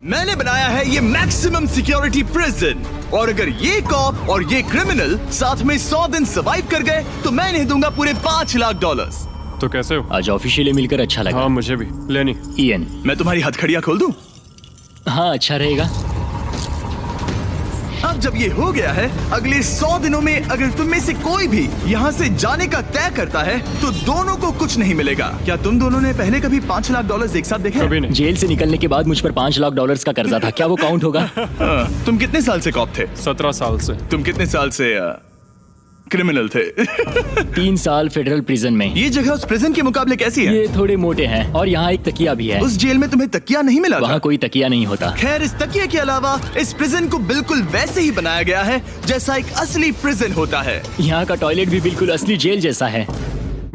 मैंने बनाया है ये मैक्सिमम सिक्योरिटी प्रिजन, और अगर ये कॉप और ये क्रिमिनल साथ में 100 दिन सर्वाइव कर गए तो मैं इन्हें दूंगा पूरे $5 लाख। तो कैसे हो? आज ऑफिशियली मिलकर अच्छा लगा। हाँ मुझे भी। लेनी इयन। मैं तुम्हारी हथकड़ियां खोल दूं? हाँ अच्छा रहेगा। अब जब ये हो गया है, अगले 100 दिनों में अगर तुम में से कोई भी यहाँ से जाने का तय करता है तो दोनों को कुछ नहीं मिलेगा। क्या तुम दोनों ने पहले कभी $5 लाख एक साथ देखे? कभी नहीं। जेल से निकलने के बाद मुझ पर $5 लाख का कर्जा था, क्या वो काउंट होगा? तुम कितने साल से कॉप थे? 17 साल से। तुम कितने साल से क्रिमिनल थे? 3 साल फेडरल प्रिजन में। ये जगह उस प्रिजन के मुकाबले कैसी है? ये थोड़े मोटे हैं और यहाँ एक तकिया भी है। उस जेल में तुम्हें तकिया नहीं मिला था? वहाँ कोई तकिया नहीं होता। खैर, इस तकिया के अलावा इस प्रिजन को बिल्कुल वैसे ही बनाया गया है जैसा एक असली प्रिजन होता है। यहाँ का टॉयलेट भी बिल्कुल असली जेल जैसा है।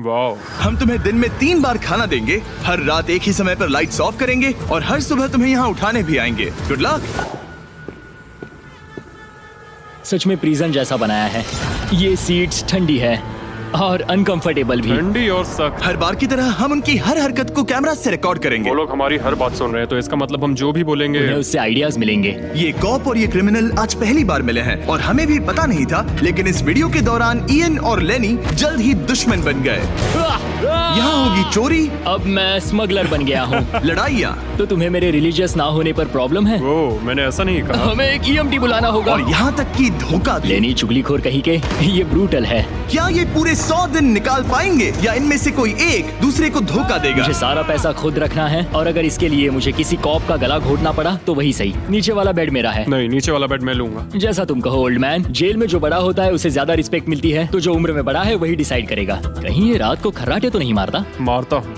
वाओ। हम तुम्हें दिन में 3 बार खाना देंगे, हर रात एक ही समय पर लाइट्स ऑफ करेंगे और हर सुबह तुम्हें यहाँ उठाने भी आएंगे। Good luck. सच में प्रिजन जैसा बनाया है। ये सीट्स ठंडी है और अनकंफर्टेबल भी। ठंडी और सख्त। हर बार की तरह हम उनकी हर हरकत को कैमरा से रिकॉर्ड करेंगे। वो लोग हमारी हर बात सुन रहे हैं, तो इसका मतलब हम जो भी बोलेंगे उन्हें उससे आइडियाज मिलेंगे। ये कॉप और ये क्रिमिनल आज पहली बार मिले हैं और हमें भी पता नहीं था, लेकिन इस वीडियो के दौरान इयन और लेनी जल्द ही दुश्मन बन गए। यहाँ होगी चोरी। अब मैं स्मगलर बन गया हूँ। लड़ाइयाँ। तो तुम्हें मेरे रिलीजियस ना होने पर प्रॉब्लम है? वो मैंने ऐसा नहीं कहा। हमें एक EMT बुलाना होगा। और यहाँ तक कि धोखा भी। लेनी चुगलीखोर कहीं के, ये ब्रूटल है। क्या ये पूरे 100 दिन निकाल पाएंगे या इनमें से कोई एक दूसरे को धोखा देगा? मुझे सारा पैसा खुद रखना है और अगर इसके लिए मुझे किसी कॉप का गला घोटना पड़ा तो वही सही। नीचे वाला बेड मेरा है। नहीं, नीचे वाला बेड मैं लूंगा। जैसा तुम कहो ओल्ड मैन। जेल में जो बड़ा होता है उसे ज्यादा रिस्पेक्ट मिलती है, तो जो उम्र में बड़ा है वही डिसाइड करेगा। कहीं ये रात को खर्राटे तो नहीं मारता? मारता हूँ।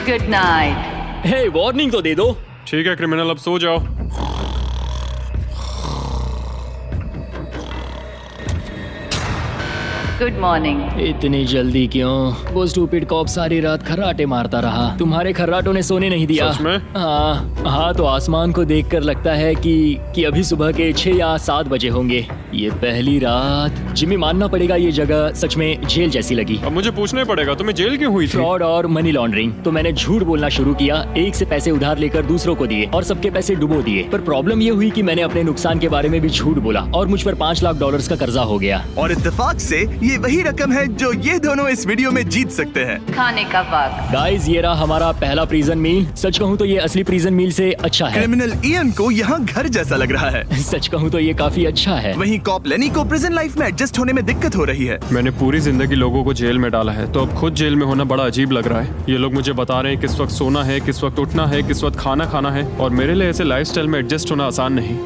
Good night. हे, वार्निंग तो दे दो। ठीक है क्रिमिनल, अब सो जाओ। Good morning. इतनी जल्दी क्यों? वो स्टूपिड कॉप सारी रात खर्राटे मारता रहा। तुम्हारे खर्राटों ने सोने नहीं दिया। सच में? हाँ, तो आसमान को देखकर लगता है कि अभी सुबह के 6 या 7 बजे होंगे। ये पहली रात। जिम्मी, मानना पड़ेगा ये जगह सच में जेल जैसी लगी। अब मुझे पूछना ही पड़ेगा, तुम्हें जेल क्यों हुई थी? फ्रॉड और मनी लॉन्ड्रिंग। तो मैंने झूठ बोलना शुरू किया, एक से पैसे उधार लेकर दूसरों को दिए और सबके पैसे डुबो दिए। पर प्रॉब्लम ये हुई कि मैंने अपने नुकसान के बारे में भी झूठ बोला और मुझ पर $5 लाख का कर्जा हो गया। और इत्तेफाक से ये वही रकम है जो ये दोनों इस वीडियो में जीत सकते हैं। खाने का वक्त। गाइस, ये रहा हमारा पहला प्रिजन मील। सच कहूँ तो ये असली प्रिजन मील से अच्छा है। क्रिमिनल इयन को यहाँ घर जैसा लग रहा है। सच कहूँ तो ये काफी अच्छा है। वहीं कॉप लेनी को प्रिजन लाइफ में एडजस्ट होने में दिक्कत हो रही है। मैंने पूरी जिंदगी लोगों को जेल में डाला है, तो अब खुद जेल में होना बड़ा अजीब लग रहा है। ये लोग मुझे बता रहे हैं किस वक्त सोना है, किस वक्त उठना है, किस वक्त खाना खाना है, और मेरे लिए ऐसे लाइफस्टाइल में एडजस्ट होना आसान नहीं।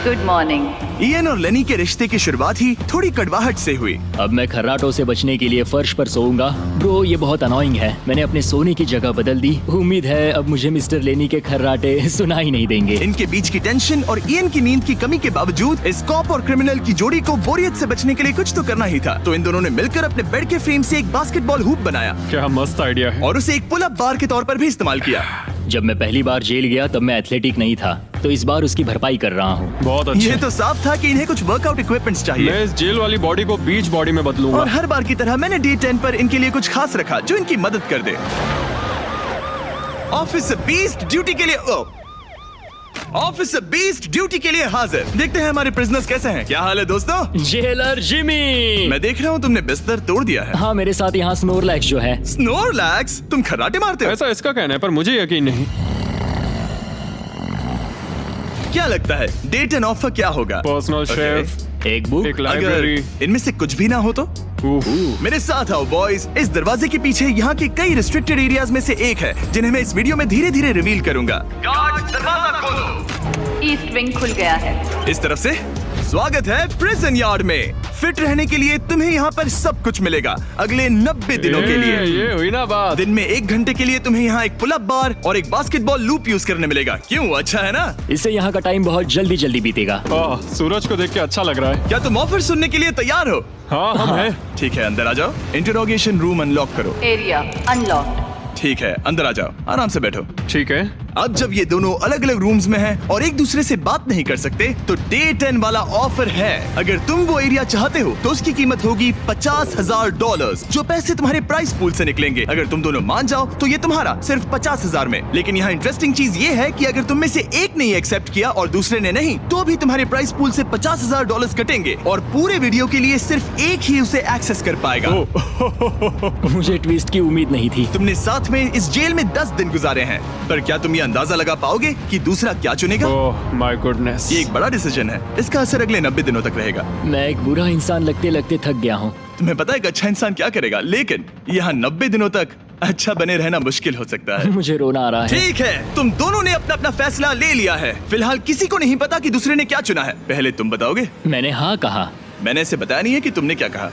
Good morning. इयन और लेनी के रिश्ते की शुरुआत ही थोड़ी कड़वाहट से हुई। अब मैं खर्राटों से बचने के लिए फर्श पर सोऊंगा। ब्रो, ये बहुत अनोइंग है। मैंने अपने सोने की जगह बदल दी। उम्मीद है अब मुझे मिस्टर लेनी के खर्राटे सुनाई नहीं देंगे। इनके बीच की टेंशन और इयन की नींद की कमी के बावजूद इस कॉप और क्रिमिनल की जोड़ी को बोरियत से बचने के लिए कुछ तो करना ही था। तो इन दोनों ने मिलकर अपने बेड के फ्रेम से एक बास्केटबॉल हूप बनाया। क्या मस्त आइडिया है। और उसे एक पुल अप बार के तौर पर भी इस्तेमाल किया। जब मैं पहली बार जेल गया तब मैं एथलेटिक नहीं था, तो इस बार उसकी भरपाई कर रहा हूँ। बहुत अच्छा। ये तो साफ था कि इन्हें कुछ वर्कआउट इक्विपमेंट्स चाहिए। मैं इस जेल वाली बॉडी को बीच बॉडी में बदलूंगा। और हर बार की तरह मैंने डे 10 पर इनके लिए कुछ खास रखा जो इनकी मदद कर दे। ऑफिसर बीस्ट ड्यूटी के लिए ऑफिसर बीस्ट ड्यूटी के लिए हाजिर। देखते हैं हमारे प्रिजनर्स कैसे हैं। क्या हाल है दोस्तों? Jailer Jimmy. मैं देख रहा हूँ तुमने बिस्तर तोड़ दिया है। हाँ, मेरे साथ यहाँ स्नोरलैक्स जो है। स्नोरलैक्स? तुम खर्राटे मारते हो? ऐसा इसका कहना है, पर मुझे यकीन नहीं। क्या लगता है डे 10 ऑफर क्या होगा? पर्सनल शेफ, एक बुक, एक अगर लाइब्रेरी। इनमें से कुछ भी ना हो तो? मेरे साथ आओ बॉयज। इस दरवाजे के पीछे यहाँ के कई रिस्ट्रिक्टेड एरियाज में से एक है जिन्हें मैं इस वीडियो में धीरे धीरे रिवील करूंगा। गार्ड, दरवाजा खोलो। ईस्ट विंग खुल गया है। इस तरफ से स्वागत है प्रिजन यार्ड में। फिट रहने के लिए तुम्हें यहाँ पर सब कुछ मिलेगा अगले 90 दिनों के लिए। ये हुई ना बात। दिन में 1 घंटे के लिए तुम्हें यहाँ एक पुल अप बार और एक बास्केटबॉल लूप यूज करने मिलेगा। क्यों, अच्छा है ना? इससे यहाँ का टाइम बहुत जल्दी जल्दी बीतेगा। सूरज को देख के अच्छा लग रहा है। क्या तुम ऑफर सुनने के लिए तैयार हो? हाँ, हम हैं। ठीक है, अंदर आ जाओ। इंटरोगेशन रूम अनलॉक करो। Area unlock. ठीक है, अंदर आ जाओ, आराम से बैठो। ठीक है, अब जब ये दोनों अलग अलग रूम्स में हैं और एक दूसरे से बात नहीं कर सकते, तो डे 10 वाला ऑफर है। अगर तुम वो एरिया चाहते हो तो उसकी कीमत होगी $50,000, जो पैसे तुम्हारे प्राइस पूल से निकलेंगे। अगर तुम दोनों मान जाओ तो ये तुम्हारा सिर्फ 50,000 में। लेकिन यहाँ इंटरेस्टिंग चीज ये है कि अगर तुम में से एक ने एक्सेप्ट किया और दूसरे ने नहीं, तो भी तुम्हारे प्राइस पूल से $50,000 कटेंगे और पूरे वीडियो के लिए सिर्फ एक ही उसे एक्सेस कर पाएगा। मुझे ट्विस्ट की उम्मीद नहीं थी। तुमने साथ में इस जेल में 10 दिन गुजारे हैं, पर क्या तुम ये अंदाजा लगा पाओगे कि दूसरा क्या चुनेगा? ओह माय गुडनेस, ये एक बड़ा डिसीजन है। इसका असर अगले 90 दिनों तक रहेगा। मैं एक बुरा इंसान लगते लगते थक गया हूँ। तुम्हें पता है एक अच्छा इंसान क्या करेगा, लेकिन यहाँ 90 दिनों तक अच्छा बने रहना मुश्किल हो सकता है। मुझे रोना आ रहा है। ठीक है, तुम दोनों ने अपना अपना फैसला ले लिया है। फिलहाल किसी को नहीं पता कि दूसरे ने क्या चुना है। पहले तुम बताओगे? मैंने हाँ कहा। मैंने इसे बताया नहीं है कि तुमने क्या कहा।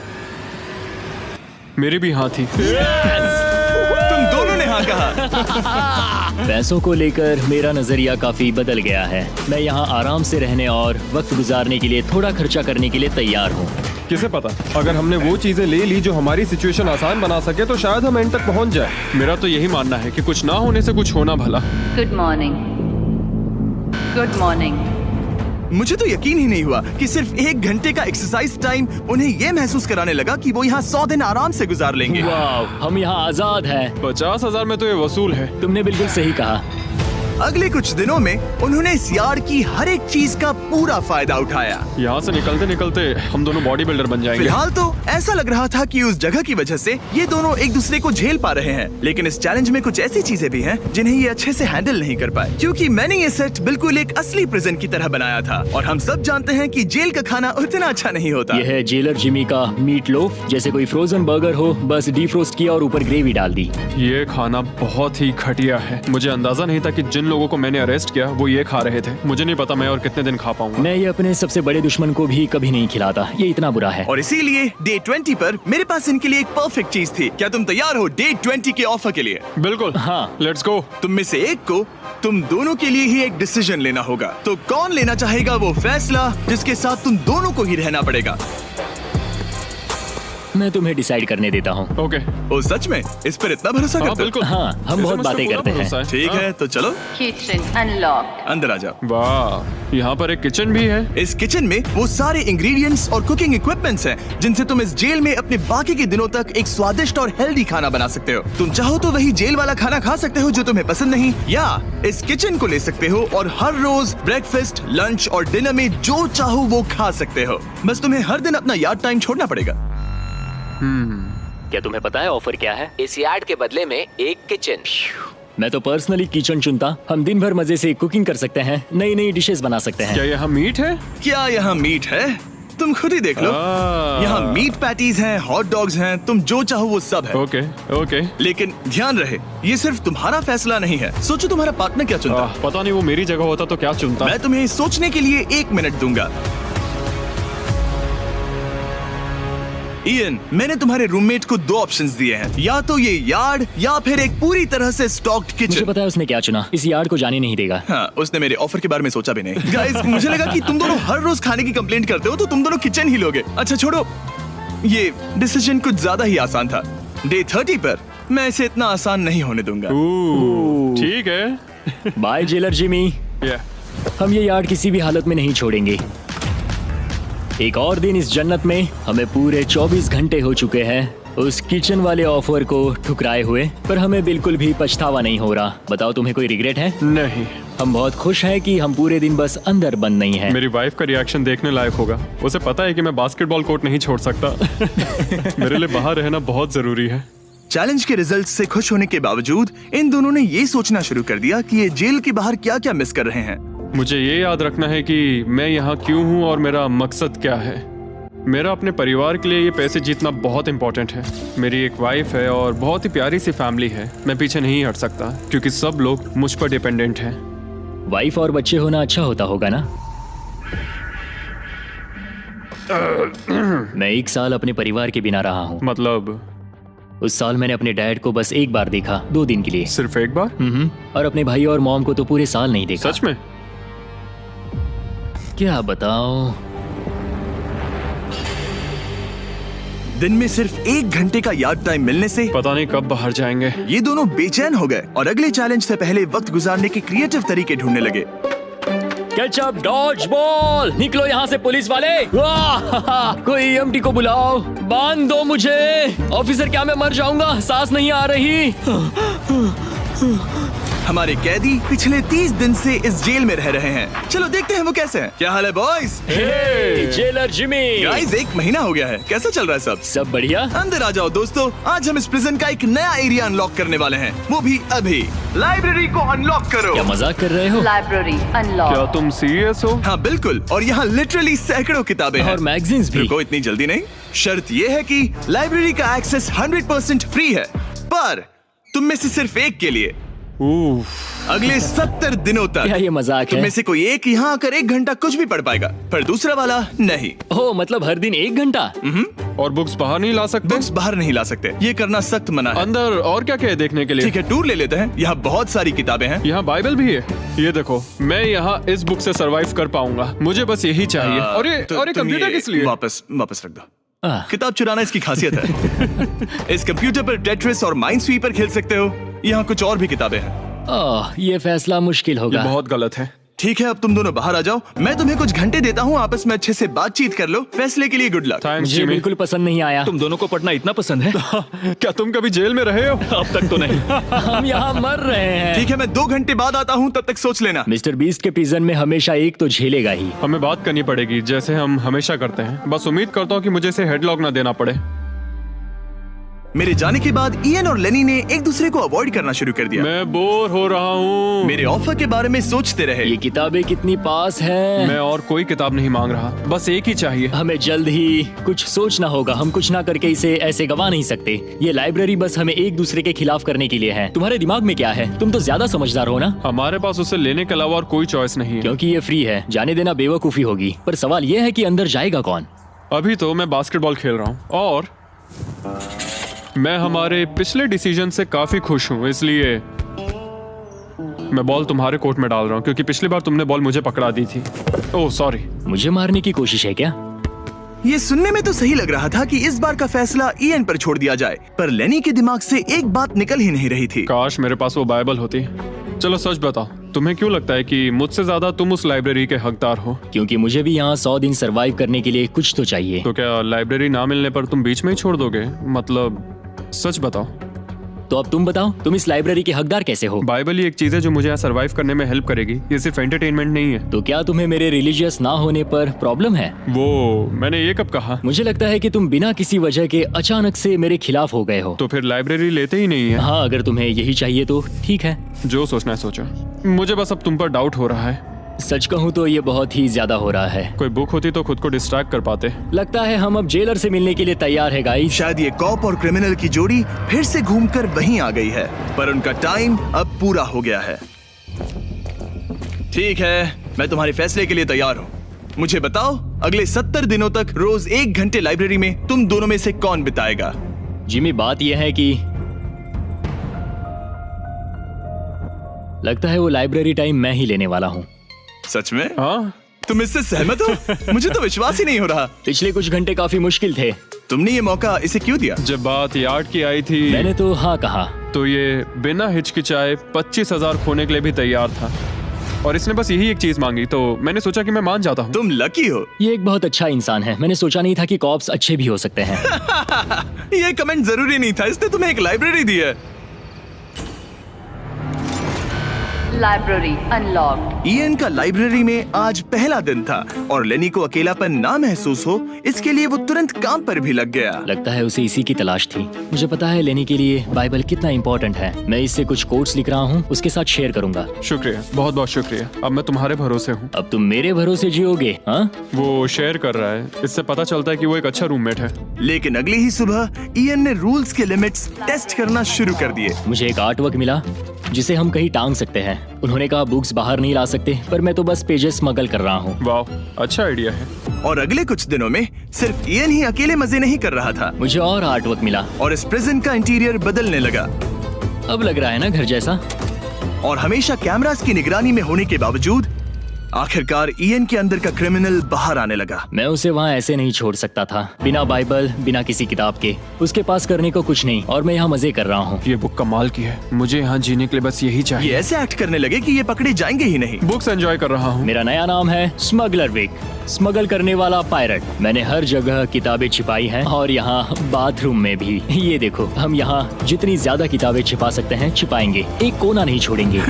मेरी भी हाँ थी। तुम दोनों ने हाँ कहा। पैसों को लेकर मेरा नजरिया काफी बदल गया है। मैं यहाँ आराम से रहने और वक्त गुजारने के लिए थोड़ा खर्चा करने के लिए तैयार हूँ। किसे पता, अगर हमने वो चीजें ले ली जो हमारी सिचुएशन आसान बना सके तो शायद हम एंड तक पहुंच जाए। मेरा तो यही मानना है कि कुछ ना होने से कुछ होना भला। Good morning. Good morning. मुझे तो यकीन ही नहीं हुआ कि सिर्फ 1 घंटे का एक्सरसाइज टाइम उन्हें ये महसूस कराने लगा कि वो यहाँ 100 दिन आराम से गुजार लेंगे। वाह, हम यहाँ आजाद हैं। 50,000 में तो ये वसूल है। तुमने बिल्कुल सही कहा। अगले कुछ दिनों में उन्होंने इस यार्ड की हर एक चीज का पूरा फायदा उठाया। यहाँ से निकलते निकलते हम दोनों बॉडी बिल्डर बन जाएंगे। फिलहाल तो ऐसा लग रहा था कि उस जगह की वजह से ये दोनों एक दूसरे को झेल पा रहे हैं, लेकिन इस चैलेंज में कुछ ऐसी चीजें भी हैं जिन्हें ये अच्छे से हैंडल नहीं कर पाए, क्योंकि मैंने ये सेट बिल्कुल एक असली प्रिजन की तरह बनाया था। और हम सब जानते हैं कि जेल का खाना उतना अच्छा नहीं होता। यह है जेलर जिमी का मीट लोफ, जैसे कोई फ्रोजन बर्गर हो, बस डीफ्रोस्ट किया और ऊपर ग्रेवी डाल दी। ये खाना बहुत ही घटिया है। मुझे अंदाजा नहीं था कि जिन लोगों को मैंने अरेस्ट किया वो ये खा रहे थे। मुझे नहीं पता मैं और कितने दिन खा पाऊंगा। मैं ये अपने सबसे बड़े दुश्मन को भी कभी नहीं खिलाता, ये इतना बुरा है। और इसीलिए डे 20 पर मेरे पास इनके लिए एक परफेक्ट चीज थी। क्या तुम तैयार हो डे 20 के ऑफर के लिए? बिल्कुल, हाँ। Let's go. तुम में से एक को तुम दोनों के लिए ही एक डिसीजन लेना होगा। तो कौन लेना चाहेगा वो फैसला जिसके साथ तुम दोनों को ही रहना पड़ेगा? मैं तुम्हें डिसाइड करने देता हूँ। ओके। ओ सच में इस पर इतना भरोसा हाँ करते हो? बिल्कुल। हाँ, हम इसे बहुत मुझ पे बातें पूरा करते हैं। भरोसा है। ठीक है, तो चलो किचन अनलॉक। अंदर आ जाओ। वाह, यहाँ पर एक किचन भी है। इस किचन में वो सारे इंग्रेडिएंट्स और कुकिंग इक्विपमेंट्स हैं जिनसे तुम इस जेल में अपने बाकी के दिनों तक एक स्वादिष्ट और हेल्दी खाना बना सकते हो। तुम चाहो तो वही जेल वाला खाना खा सकते हो जो तुम्हें पसंद नहीं, या इस किचन को ले सकते हो और हर रोज ब्रेकफास्ट, लंच और डिनर में जो चाहो वो खा सकते हो। बस तुम्हें हर दिन अपना यार्ड टाइम छोड़ना पड़ेगा। क्या तुम्हें पता है ऑफर क्या है? इस यार्ड के बदले में एक किचन। मैं तो पर्सनली किचन चुनता। हम दिन भर मजे से कुकिंग कर सकते हैं, नई नई डिशेस बना सकते हैं। क्या यहाँ मीट है? क्या यहाँ मीट है? तुम खुद ही देख लो। यहाँ मीट पैटीज हैं, हॉट डॉग्स हैं, तुम जो चाहो वो सब है। Okay okay. लेकिन ध्यान रहे, ये सिर्फ तुम्हारा फैसला नहीं है। सोचो तुम्हारा पार्टनर क्या चुनता। पता नहीं वो मेरी जगह होता तो क्या चुनता। मैं तुम्हें सोचने के लिए 1 मिनट दूंगा। इयन, मैंने तुम्हारे रूममेट को 2 ऑप्शंस दिए हैं, या तो ये यार्ड या फिर एक पूरी तरह से स्टॉक्ड मुझे किचन। पता है उसने क्या चुना। इस यार्ड को जाने नहीं देगा। हाँ, उसने मेरे ऑफर के बारे में सोचा भी नहीं। गाइस, मुझे लगा कि तुम दोनों हर रोज खाने की कंप्लेंट करते हो तो तुम दोनों किचन ही लोगे। अच्छा छोड़ो, ये डिसीजन कुछ ज्यादा ही आसान था। डे 30 पर मैं इसे इतना आसान नहीं होने दूंगा। ठीक है। Bye jailer Jimmy. हम ये यार्ड किसी भी हालत में नहीं छोड़ेंगे। एक और दिन इस जन्नत में। हमें पूरे 24 घंटे हो चुके हैं उस किचन वाले ऑफर को ठुकराए हुए, पर हमें बिल्कुल भी पछतावा नहीं हो रहा। बताओ, तुम्हें कोई रिग्रेट है? नहीं। हम बहुत खुश हैं कि हम पूरे दिन बस अंदर बंद नहीं हैं। मेरी वाइफ का रिएक्शन देखने लायक होगा। उसे पता है कि मैं बास्केटबॉल कोर्ट नहीं छोड़ सकता। मेरे लिए बाहर रहना बहुत जरूरी है। चैलेंज के रिजल्ट से खुश होने के बावजूद इन दोनों ने ये सोचना शुरू कर दिया कि ये जेल के बाहर क्या क्या मिस कर रहे हैं। मुझे ये याद रखना है कि मैं यहाँ क्यों हूँ और मेरा मकसद क्या है। मेरा अपने परिवार के लिए ये पैसे जीतना बहुत इंपॉर्टेंट है। मेरी एक वाइफ है और बहुत ही प्यारी सी फैमिली है। मैं पीछे नहीं हट सकता क्योंकि सब लोग मुझ पर डिपेंडेंट हैं। वाइफ और बच्चे होना अच्छा होता होगा ना? मैं 1 साल अपने परिवार के बिना रहा हूँ। मतलब? उस साल मैंने अपने डैड को बस 1 बार देखा, 2 दिन के लिए। सिर्फ 1 बार? और अपने भाई और मॉम को तो पूरे साल नहीं देखा। सच में? क्या बताऊं। दिन में सिर्फ 1 घंटे का यार्ड टाइम मिलने से पता नहीं कब बाहर जाएंगे। ये दोनों बेचैन हो गए और अगले चैलेंज से पहले वक्त गुजारने के क्रिएटिव तरीके ढूंढने लगे। केचप डॉज बॉल, निकलो यहाँ से पुलिस वाले। वाह! कोई EMT को बुलाओ, बांध दो मुझे। ऑफिसर क्या मैं मर जाऊंगा, सांस नहीं आ रही। हमारे कैदी पिछले 30 दिन से इस जेल में रह रहे हैं। चलो देखते हैं वो कैसे हैं। क्या हाल है बॉयज? Jailer Jimmy. गाइस 1 महीना हो गया है, कैसा चल रहा है सब? सब बढ़िया। अंदर आ जाओ दोस्तों, आज हम इस प्रिजन का एक नया एरिया अनलॉक करने वाले हैं, वो भी अभी। लाइब्रेरी को अनलॉक करो। क्या मजाक कर रहे हो? Library unlocked. क्या तुम सीरियस हो? हाँ बिल्कुल, और यहाँ लिटरली सैकड़ों किताबें हैं और मैगजीन्स भी। रुको, इतनी जल्दी नहीं। शर्त ये है कि लाइब्रेरी का एक्सेस 100% फ्री है, पर तुम में से सिर्फ एक के लिए अगले 70 दिनों तक। क्या ये मजाक तुम है? में से कोई एक यहाँ आकर 1 घंटा कुछ भी पढ़ पाएगा, पर दूसरा वाला नहीं। ओह, मतलब हर दिन 1 घंटा? और बुक्स बाहर नहीं ला सकते? बुक्स बाहर नहीं ला सकते, ये करना सख्त मना है। अंदर और क्या क्या है देखने के लिए? ठीक है, टूर ले लेते हैं। यहाँ बहुत सारी किताबें हैं। यहाँ बाइबल भी है। ये देखो, मैं यहाँ इस बुक से सरवाइव कर पाऊंगा, मुझे बस यही चाहिए। और ये तुम कंप्यूटर ये किस लिए? वापस रख दो। किताब चुराना इसकी खासियत है। इस कंप्यूटर पर टेट्रिस और माइंड स्वीपर खेल सकते हो। यहाँ कुछ और भी किताबें हैं। ये फैसला मुश्किल ये होगा। बहुत गलत है। ठीक है, अब तुम दोनों बाहर आ जाओ। मैं तुम्हें कुछ घंटे देता हूँ, आपस में अच्छे से बातचीत कर लो। फैसले के लिए गुड लक। थैंक्स मुझे जिमी। बिल्कुल पसंद नहीं आया। तुम दोनों को पढ़ना इतना पसंद है? क्या तुम कभी जेल में रहे हो? अब तक तो नहीं। हम यहाँ मर रहे हैं। ठीक है, मैं 2 घंटे बाद आता हूँ, तब तक सोच लेना। मिस्टर बीस्ट के प्रिजन में हमेशा एक तो झेलेगा ही। हमें बात करनी पड़ेगी, जैसे हम हमेशा करते हैं। बस उम्मीद करता हूँ कि मुझे इसे हेडलॉक ना देना पड़े। मेरे जाने के बाद इयन और लेनी ने एक दूसरे को अवॉइड करना शुरू कर दिया। मैं बोर हो रहा हूँ। मेरे ऑफर के बारे में सोचते रहे। ये किताबें कितनी पास हैं। मैं और कोई किताब नहीं मांग रहा, बस एक ही चाहिए। हमें जल्द ही कुछ सोचना होगा। हम कुछ ना करके इसे ऐसे गवा नहीं सकते। ये लाइब्रेरी बस हमें एक दूसरे के खिलाफ करने के लिए है। तुम्हारे दिमाग में क्या है? तुम तो ज्यादा समझदार हो ना। हमारे पास उसे लेने के अलावा और कोई चॉइस नहीं है। क्योंकि ये फ्री है, जाने देना बेवकूफी होगी। पर सवाल ये है कि अंदर जाएगा कौन? अभी तो मैं बास्केटबॉल खेल रहा हूँ और मैं हमारे पिछले डिसीजन से काफी खुश हूँ, इसलिए मैं बॉल तुम्हारे कोर्ट में डाल रहा हूँ, क्योंकि पिछली बार तुमने बॉल मुझे पकड़ा दी थी। Oh sorry. मुझे मारने की कोशिश है क्या? ये सुनने में तो सही लग रहा था कि इस बार का फैसला इयन पर छोड़ दिया जाए, पर लेनी के दिमाग से एक बात निकल ही नहीं रही थी। काश मेरे पास वो बाइबल होती। चलो सच बताओ, तुम्हें क्यों लगता है कि मुझसे ज्यादा तुम उस लाइब्रेरी के हकदार हो? क्योंकि मुझे भी यहाँ 100 दिन सरवाइव करने के लिए कुछ तो चाहिए। तो क्या लाइब्रेरी ना मिलने पर तुम बीच में ही छोड़ दोगे? मतलब सच बताओ। तो अब तुम बताओ, तुम इस लाइब्रेरी के हकदार कैसे हो? बाइबल ही एक चीज है जो मुझे यहाँ सरवाइव करने में हेल्प करेगी। ये सिर्फ एंटरटेनमेंट नहीं है। तो क्या तुम्हें मेरे रिलीजियस ना होने पर प्रॉब्लम है? वो मैंने ये कब कहा? मुझे लगता है कि तुम बिना किसी वजह के अचानक से मेरे खिलाफ हो गए हो। तो फिर लाइब्रेरी लेते ही नहीं है। हाँ, अगर तुम्हें यही चाहिए तो ठीक है। जो सोचना है सोचो। मुझे बस अब तुम पर डाउट हो रहा है। सच कहूँ तो ये बहुत ही ज्यादा हो रहा है। कोई बुक होती तो खुद को डिस्ट्रैक्ट कर पाते। लगता है हम अब जेलर से मिलने के लिए तैयार है गाइस। शायद ये कॉप और क्रिमिनल की जोड़ी फिर से घूमकर वहीं आ गई है, पर उनका टाइम अब पूरा हो गया है। ठीक है, मैं तुम्हारे फैसले के लिए तैयार हूँ। मुझे बताओ, अगले 70 दिनों तक रोज 1 घंटे लाइब्रेरी में तुम दोनों में से कौन बिताएगा? जिमी, बात यह है कि लगता है वो लाइब्रेरी टाइम मैं ही लेने वाला हूँ। सच में? हाँ, तुम इससे सहमत हो? मुझे तो विश्वास ही नहीं हो रहा। पिछले कुछ घंटे काफी मुश्किल थे। तुमने ये मौका इसे क्यों दिया? जब बात यार्ड की आई थी मैंने तो हाँ कहा। तो ये बिना हिचकिचाए 25,000 खोने के लिए भी तैयार था, और इसने बस यही एक चीज मांगी, तो मैंने सोचा कि मैं मान जाता हूँ। तुम लकी हो। ये एक बहुत अच्छा इंसान है। मैंने सोचा नहीं था कि कॉप्स अच्छे भी हो सकते हैं। ये कमेंट जरूरी नहीं था, इसने तुम्हें एक लाइब्रेरी दी है। Library unlocked. इयन का लाइब्रेरी में आज पहला दिन था और लेनी को अकेलापन ना महसूस हो, इसके लिए वो तुरंत काम पर भी लग गया। लगता है उसे इसी की तलाश थी। मुझे पता है लेने के लिए बाइबल कितना इम्पोर्टेंट है। मैं इससे कुछ कोट्स लिख रहा हूँ, उसके साथ शेयर करूंगा। शुक्रिया, बहुत बहुत शुक्रिया। अब मैं तुम्हारे भरोसे हूँ। अब तुम मेरे भरोसे जियोगे? हाँ, वो शेयर कर रहा है, इससे पता चलता है कि वो एक अच्छा रूममेट है। लेकिन अगली ही सुबह इयन ने रूल्स के लिमिट्स टेस्ट करना शुरू कर दिए। मुझे एक आर्ट वर्क मिला जिसे हम कहीं टांग सकते हैं। उन्होंने कहा बुक्स बाहर नहीं ला सकते, पर मैं तो बस पेजेस स्मगल कर रहा हूँ। वाह, अच्छा आइडिया है। और अगले कुछ दिनों में सिर्फ इयन ही अकेले मजे नहीं कर रहा था, मुझे और आर्ट वर्क मिला और इस प्रिजन का इंटीरियर बदलने लगा। अब लग रहा है ना घर जैसा। और हमेशा कैमरास की निगरानी में होने के बावजूद आखिरकार ईएन के अंदर का क्रिमिनल बाहर आने लगा। मैं उसे वहाँ ऐसे नहीं छोड़ सकता था, बिना बाइबल, बिना किसी किताब के। उसके पास करने को कुछ नहीं, और मैं यहाँ मजे कर रहा हूँ। ये बुक कमाल की है, मुझे यहाँ जीने के लिए बस यही ये चाहिए। ऐसे एक्ट करने लगे कि ये पकड़े जाएंगे ही नहीं। बुक्स एंजॉय कर रहा हूँ। मेरा नया नाम है स्मगलर विक, स्मगल करने वाला पायरट। मैंने हर जगह किताबें छिपाई हैं, और यहाँ बाथरूम में भी। ये देखो, हम यहाँ जितनी ज्यादा किताबें छिपा सकते हैं छिपाएंगे, एक कोना नहीं छोड़ेंगे।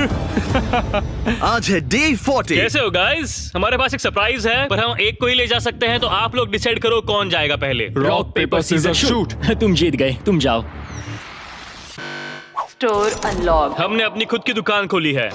आज है डे 40। कैसे हो गाइस? हमारे पास एक सरप्राइज है, पर हम एक को ही ले जा सकते हैं, तो आप लोग डिसाइड करो कौन जाएगा पहले। Rock paper scissor shoot. तुम जीत गए, तुम जाओ। Store unlocked. हमने अपनी खुद की दुकान खोली है,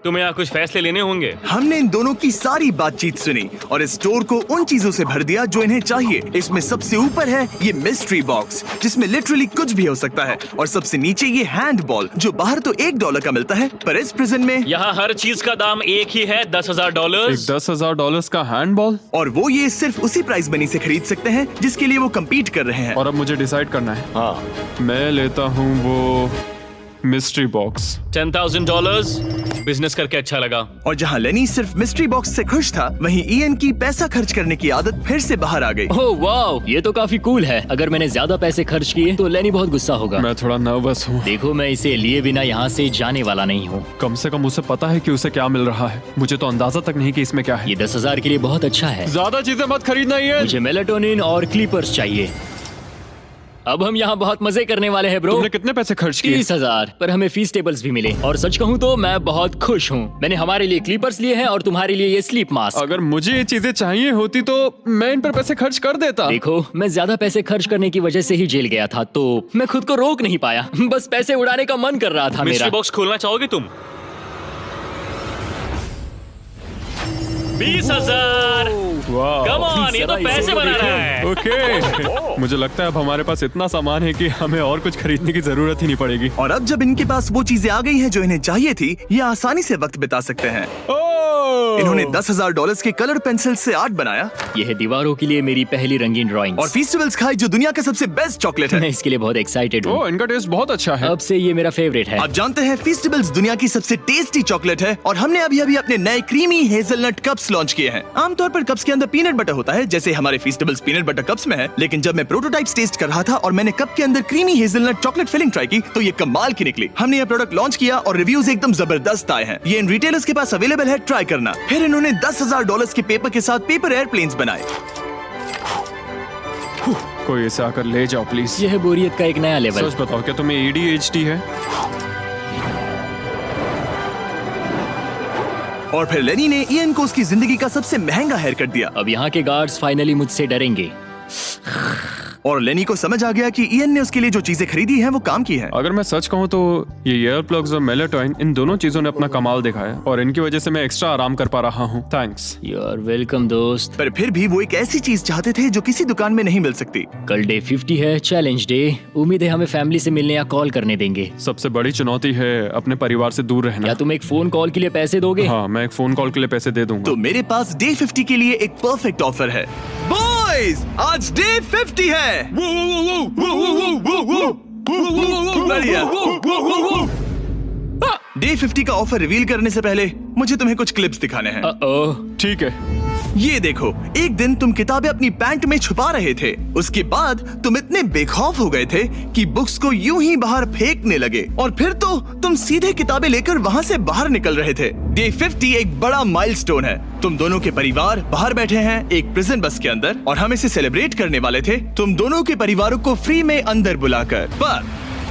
तुम्हें यहाँ कुछ फैसले लेने होंगे। हमने इन दोनों की सारी बातचीत सुनी और इस स्टोर को उन चीजों से भर दिया जो इन्हें चाहिए। इसमें सबसे ऊपर है ये मिस्ट्री बॉक्स, जिसमें लिटरली कुछ भी हो सकता है, और सबसे नीचे ये हैंडबॉल, जो बाहर तो $1 का मिलता है, पर इस प्रिजन में यहाँ हर चीज का दाम एक ही है, $10,000। एक $10,000 का हैंडबॉल, और वो ये सिर्फ उसी प्राइस मनी से खरीद सकते हैं जिसके लिए वो कम्पीट कर रहे हैं। और अब मुझे डिसाइड करना है। हाँ, मैं लेता हूँ वो मिस्ट्री बॉक्स। $10,000। बिजनेस करके अच्छा लगा। और जहाँ लेनी सिर्फ मिस्ट्री बॉक्स से खुश था, वहीं ईएन की पैसा खर्च करने की आदत फिर से बाहर आ गई। ओह वाओ, ये तो काफी कूल है। अगर मैंने ज्यादा पैसे खर्च किए तो लेनी बहुत गुस्सा होगा। मैं थोड़ा नर्वस हूँ। देखो, मैं इसे लिए बिना यहाँ से जाने वाला नहीं हूँ। कम से कम उसे पता है कि उसे क्या मिल रहा है। मुझे तो अंदाजा तक नहीं कि इसमें क्या है। ये 10,000 के लिए बहुत अच्छा है। ज्यादा चीजें मत खरीदना ये। मुझे मेलाटोनिन और क्लीपर्स चाहिए। अब हम यहाँ बहुत मजे करने वाले हैं ब्रो। तुमने कितने पैसे खर्च किए? 30,000, पर हमें फीस टेबल्स भी मिले, और सच कहूँ तो मैं बहुत खुश हूँ। मैंने हमारे लिए क्लीपर्स लिए हैं और तुम्हारे लिए ये स्लीप मास्क। अगर मुझे ये चीजें चाहिए होती तो मैं इन पर पैसे खर्च कर देता। देखो, मैं ज्यादा पैसे खर्च करने की वजह से ही जेल गया था, तो मैं खुद को रोक नहीं पाया। बस पैसे उड़ाने का मन कर रहा था मिस्ट्री मेरा। बॉक्स खोलना चाहोगे तुम? 20,000। वाह। कम ऑन, ये तो पैसे बना रहा है। ओके। मुझे लगता है अब हमारे पास इतना सामान है कि हमें और कुछ खरीदने की जरूरत ही नहीं पड़ेगी। और अब जब इनके पास वो चीजें आ गई हैं जो इन्हें चाहिए थी, ये आसानी से वक्त बिता सकते हैं। इन्होंने $10,000 के कलर पेंसिल से आर्ट बनाया यह है दीवारों के लिए मेरी पहली रंगीन ड्राइंग। और फेस्टिवल्स खाई जो दुनिया का सबसे बेस्ट चॉकलेट मैं है। इसके लिए बहुत एक्साइटेड हूँ। ओह, इनका टेस्ट बहुत अच्छा है। अब से ये मेरा फेवरेट है। आप जानते हैं फेस्टिवल्स दुनिया की सबसे टेस्टी चॉकलेट है, और हमने अभी अभी अपने नए क्रीमी हेजलनट कप्स लॉन्च किए हैं। आमतौर पर कप्स के अंदर पीनट बटर होता है, जैसे हमारे फेस्टिवल्स पीनट बटर कप्स में है, लेकिन जब मैं प्रोटोटाइप्स टेस्ट कर रहा था और मैंने कप के अंदर creamy hazelnut chocolate filling try की, तो ये कमाल की निकली। हमने ये प्रोडक्ट लॉन्च किया और रिव्यूज एकदम जबरदस्त आए हैं। ये इन रिटेलर्स के पास अवेलेबल है, ट्राई करना। फिर इन्होंने $10,000 के पेपर के साथ पेपर एयरप्लेन्स बनाए। कोई इसे आकर ले जाओ प्लीज। यह है बोरियत का एक नया लेवल। सच बताओ, क्या तुम्हें ADHD है? और फिर लेनी ने ईएन को उसकी जिंदगी का सबसे महंगा हेयर कट दिया, अब यहाँ के गार्ड्स फाइनली मुझसे डरेंगे। और लेनी को समझ आ गया कि ईएन ने उसके लिए जो चीजें खरीदी हैं वो काम की हैं। अगर मैं सच कहूँ तो ये ईयर प्लग्स और मेलाटोनिन, इन दोनों चीजों ने अपना कमाल दिखाया, और इनकी वजह से मैं एक्स्ट्रा आराम कर पा रहा हूँ। थैंक्स। यू आर वेलकम दोस्त। पर फिर भी वो एक ऐसी चीज चाहते थे जो किसी दुकान में नहीं मिल सकती। कल डे 50 है, चैलेंज डे। उम्मीद है हमें फैमिली से मिलने या कॉल करने देंगे। सबसे बड़ी चुनौती है अपने परिवार से दूर रहना। क्या तुम एक फोन कॉल के लिए पैसे दोगे? हाँ, मैं एक फोन कॉल के लिए पैसे दे दूंगा। तो मेरे पास डे 50 के लिए एक परफेक्ट ऑफर है। बॉयज, आज डे 50 है। बढ़िया। डे 50 का ऑफर रिवील करने से पहले मुझे तुम्हें कुछ क्लिप्स दिखाने हैं। ओह, ठीक है। ये देखो, एक दिन तुम किताबें अपनी पैंट में छुपा रहे थे, उसके बाद तुम इतने बेखौफ हो गए थे कि बुक्स को यूं ही बाहर फेंकने लगे, और फिर तो तुम सीधे किताबें लेकर वहां से बाहर निकल रहे थे। डे 50 एक बड़ा माइलस्टोन है। तुम दोनों के परिवार बाहर बैठे हैं एक प्रिजन बस के अंदर, और हम इसे सेलिब्रेट करने वाले थे तुम दोनों के परिवारों को फ्री में अंदर बुलाकर। पर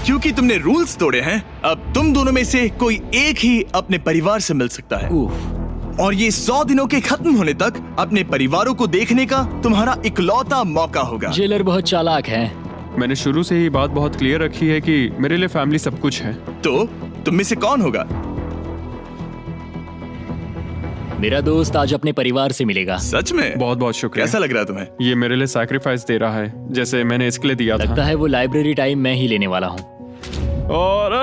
क्योंकि तुमने रूल्स तोड़े हैं, अब तुम दोनों में से कोई एक ही अपने परिवार से मिल सकता है, और ये 100 दिनों के खत्म होने तक अपने परिवारों को देखने का तुम्हारा इकलौता मौका होगा। जेलर बहुत चालाक है। मैंने शुरू से ही बात बहुत क्लियर रखी है कि मेरे लिए फैमिली सब कुछ है। तो तुम में से कौन होगा? मेरा दोस्त आज अपने परिवार से मिलेगा। सच में? बहुत बहुत शुक्रिया। कैसा लग रहा है तुम्हें? ये मेरे लिए सैक्रिफाइस दे रहा है, जैसे मैंने इसके लिए दिया लगता था। है वो लाइब्रेरी टाइम मैं ही लेने वाला हूँ। और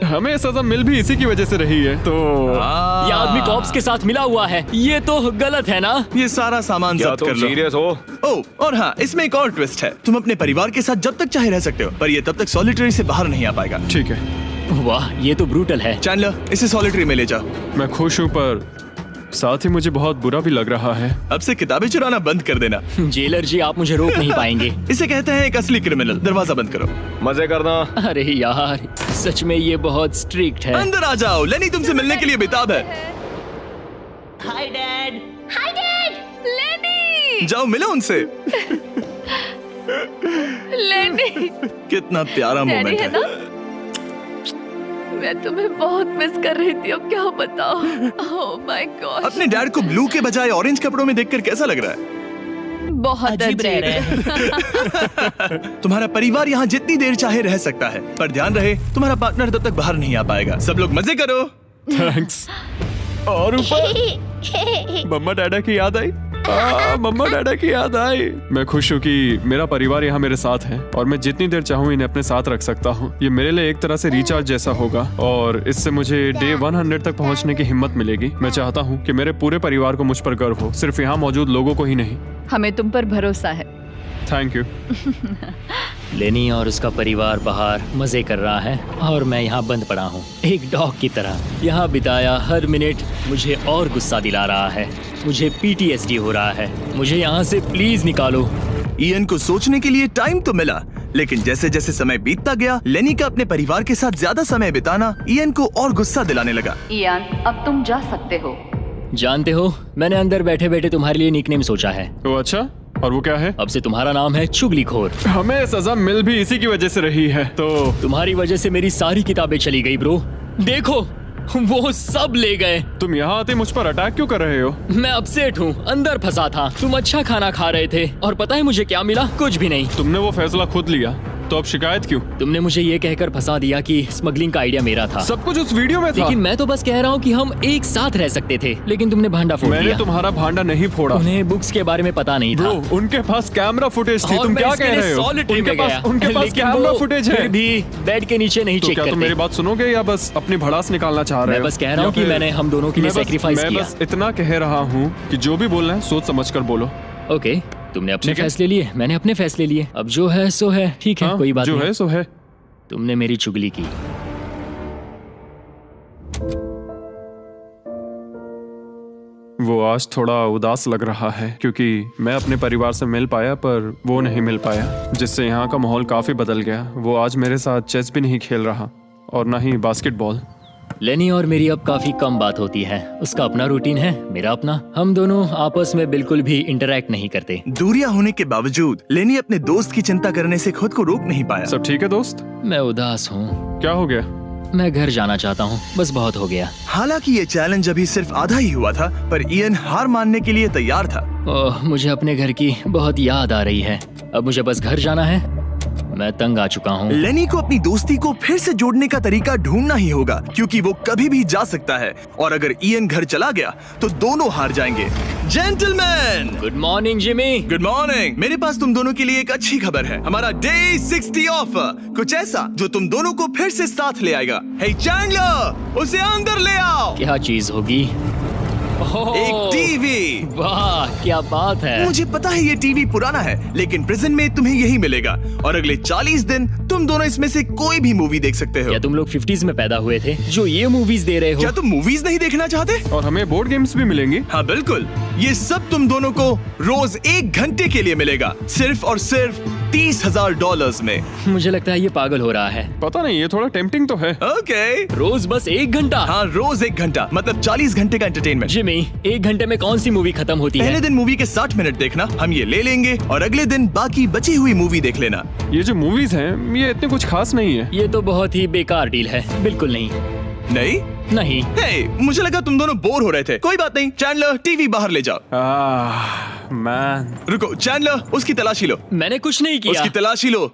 हमें सजा मिल भी इसी की वजह से रही है। तो ये आदमी कॉप्स के साथ मिला हुआ है, ये तो गलत है ना? ये सारा सामान क्या जब्त तुम कर लो। सीरियस हो? ओह, और हाँ, इसमें एक और ट्विस्ट है। तुम अपने परिवार के साथ जब तक चाहे रह सकते हो, पर ये तब तक सॉलिटरी से बाहर नहीं आ पाएगा। ठीक है। वाह, ये तो ब्रूटल है। चैंडलर, इसे सॉलिटरी में ले जा। मैं खुश हूँ पर साथ ही मुझे बहुत बुरा भी लग रहा है। अब से किताबें चुराना बंद कर देना। जेलर जी, आप मुझे रोक नहीं पाएंगे। इसे कहते हैं एक असली क्रिमिनल। दरवाजा बंद करो। मजे करना। अरे यार, सच में ये बहुत स्ट्रिक्ट है। अंदर आ जाओ, लेनी तुमसे मिलने के लिए बेताब है। हाय डैड, लेनी। जाओ मिलो उनसे। लेनी, कितना प्यारा डैडी मोमेंट है है। ना? मैं तुम्हें बहुत मिस कर रही थी, अब क्या बताओ। ओह माय गॉड, अपने डैड को ब्लू के बजाय ऑरेंज कपड़ों में देखकर कैसा लग रहा है? बहुत अजीब रह रहे अजीब। तुम्हारा परिवार यहाँ जितनी देर चाहे रह सकता है, पर ध्यान रहे तुम्हारा पार्टनर तब तक बाहर नहीं आ पाएगा। सब लोग मजे करो। थैंक्स। और ऊपर मम्मा डैडा की याद आई। मम्मा डैडा की याद आई। मैं खुश हूँ कि मेरा परिवार यहाँ मेरे साथ है और मैं जितनी देर चाहूँ इन्हें अपने साथ रख सकता हूँ। ये मेरे लिए एक तरह से रिचार्ज जैसा होगा और इससे मुझे डे 100 तक पहुँचने की हिम्मत मिलेगी। मैं चाहता हूँ कि मेरे पूरे परिवार को मुझ पर गर्व हो, सिर्फ यहाँ मौजूद लोगों को ही नहीं। हमें तुम पर भरोसा है। Thank you. लेनी और उसका परिवार बाहर मजे कर रहा है और मैं यहाँ बंद पड़ा हूँ, एक डॉग की तरह। यहाँ बिताया हर मिनट मुझे और गुस्सा दिला रहा है। मुझे PTSD हो रहा है। मुझे यहाँ से प्लीज निकालो। इयन को सोचने के लिए टाइम तो मिला, लेकिन जैसे जैसे समय बीतता गया, लेनी का अपने परिवार के साथ ज्यादा समय बिताना इयन को और गुस्सा दिलाने लगा। इयान, अब तुम जा सकते हो। जानते हो, मैंने अंदर बैठे बैठे तुम्हारे लिए निकनेम सोचा है। तो अच्छा, और वो क्या है? अब से तुम्हारा नाम है चुगलीखोर। हमें सजा मिल भी इसी की वजह से रही है। तो तुम्हारी वजह से मेरी सारी किताबें चली गई ब्रो। देखो, वो सब ले गए। तुम यहाँ आते मुझ पर अटैक क्यों कर रहे हो? मैं अपसेट हूँ, अंदर फंसा था। तुम अच्छा खाना खा रहे थे और पता है मुझे क्या मिला? कुछ भी नहीं। तुमने वो फैसला खुद लिया, तो अब शिकायत क्यों? तुमने मुझे ये कहकर फंसा दिया कि स्मगलिंग का आइडिया मेरा था। सब कुछ उस वीडियो में था। लेकिन मैं तो बस कह रहा हूँ कि हम एक साथ रह सकते थे, लेकिन तुमने भांडा फोड़ मैंने दिया। तुम्हारा भांडा नहीं फोड़ा। उन्हें बुक्स के बारे में पता नहीं था। ब्रो, उनके पास कैमरा फुटेज थी। और तुम मैं क्या इसके कह लिए रहे हो? solitary में गया। उनके पास लेकिन कैमरा वो फुटेज है। फिर भी बेड के नीचे नहीं तो चेक क्या तुम करते। मेरी बात सुनोगे या बस अपनी भड़ास निकालना चाह रहे हो? मैं बस कह रहा या हूँ कि फिर- मैंने हम दोनों के लिए सेक्रीफाइस मैं किया। बस इतना कह रहा हूँ कि जो भी बोलना है सोच समझ कर बोलो। ओके, तुमने अपने ठीक है। फैसले लिए, मैंने अपने फैसले लिए। अब जो है सो है, ठीक है, हाँ, कोई बात जो नहीं। है सो है। तुमने मेरी चुगली की। वो आज थोड़ा उदास लग रहा है क्योंकि मैं अपने परिवार से मिल पाया पर वो नहीं मिल पाया, जिससे यहाँ का माहौल काफी बदल गया। वो आज मेरे साथ चेस भी नहीं खेल रहा और ना ही बास्केटबॉल। लेनी और मेरी अब काफी कम बात होती है। उसका अपना रूटीन है, मेरा अपना। हम दोनों आपस में बिल्कुल भी इंटरैक्ट नहीं करते। दूरियां होने के बावजूद लेनी अपने दोस्त की चिंता करने से खुद को रोक नहीं पाया। सब ठीक है दोस्त? मैं उदास हूँ। क्या हो गया? मैं घर जाना चाहता हूँ, बस बहुत हो गया। हालांकि ये चैलेंज अभी सिर्फ आधा ही हुआ था, पर इयन हार मानने के लिए तैयार था। ओह, मुझे अपने घर की बहुत याद आ रही है। अब मुझे बस घर जाना है। मैं तंग आ चुका हूँ। लेनी को अपनी दोस्ती को फिर से जोड़ने का तरीका ढूंढना ही होगा, क्योंकि वो कभी भी जा सकता है और अगर इयन घर चला गया तो दोनों हार जाएंगे। Gentleman, good morning Jimmy. Good morning. मेरे पास तुम दोनों के लिए एक अच्छी खबर है। हमारा डे 60 ऑफर, कुछ ऐसा जो तुम दोनों को फिर से साथ ले आएगा। हे चैंडलर, उसे अंदर ले आओ। क्या चीज होगी? ओह, एक टीवी। वाह, क्या बात है। मुझे पता है ये टीवी पुराना है, लेकिन प्रेजेंट में तुम्हें यही मिलेगा और अगले 40 दिन तुम दोनों इसमें से कोई भी मूवी देख सकते हो। क्या तुम लोग 50s में पैदा हुए थे जो ये मूवीज दे रहे हो? क्या तुम मूवीज नहीं देखना चाहते? और हमें बोर्ड गेम्स भी मिलेंगी। हाँ बिल्कुल, ये सब तुम दोनों को रोज 1 घंटे के लिए मिलेगा, सिर्फ और सिर्फ $30,000 में। मुझे लगता है ये पागल हो रहा है। पता नहीं, ये थोड़ा टेम्पटिंग तो है। ओके, रोज बस 1 घंटा? हाँ रोज 1 घंटा, मतलब 40 घंटे का एंटरटेनमेंट। जिमी, 1 घंटे में कौन सी मूवी खत्म होती पहले है? दिन मूवी के 60 मिनट देखना, हम ये ले लेंगे और अगले दिन बाकी बची हुई मूवी देख लेना। ये जो मूवीज हैं ये इतने कुछ खास नहीं है। ये तो बहुत ही बेकार डील है। बिल्कुल नहीं। नहीं नहीं। हे, मुझे लगा तुम दोनों बोर हो रहे थे। कोई बात नहीं, चैंडलर टीवी बाहर ले जाओ। मैन, रुको चैंडलर, उसकी तलाशी लो। मैंने कुछ नहीं किया। उसकी तलाशी लो।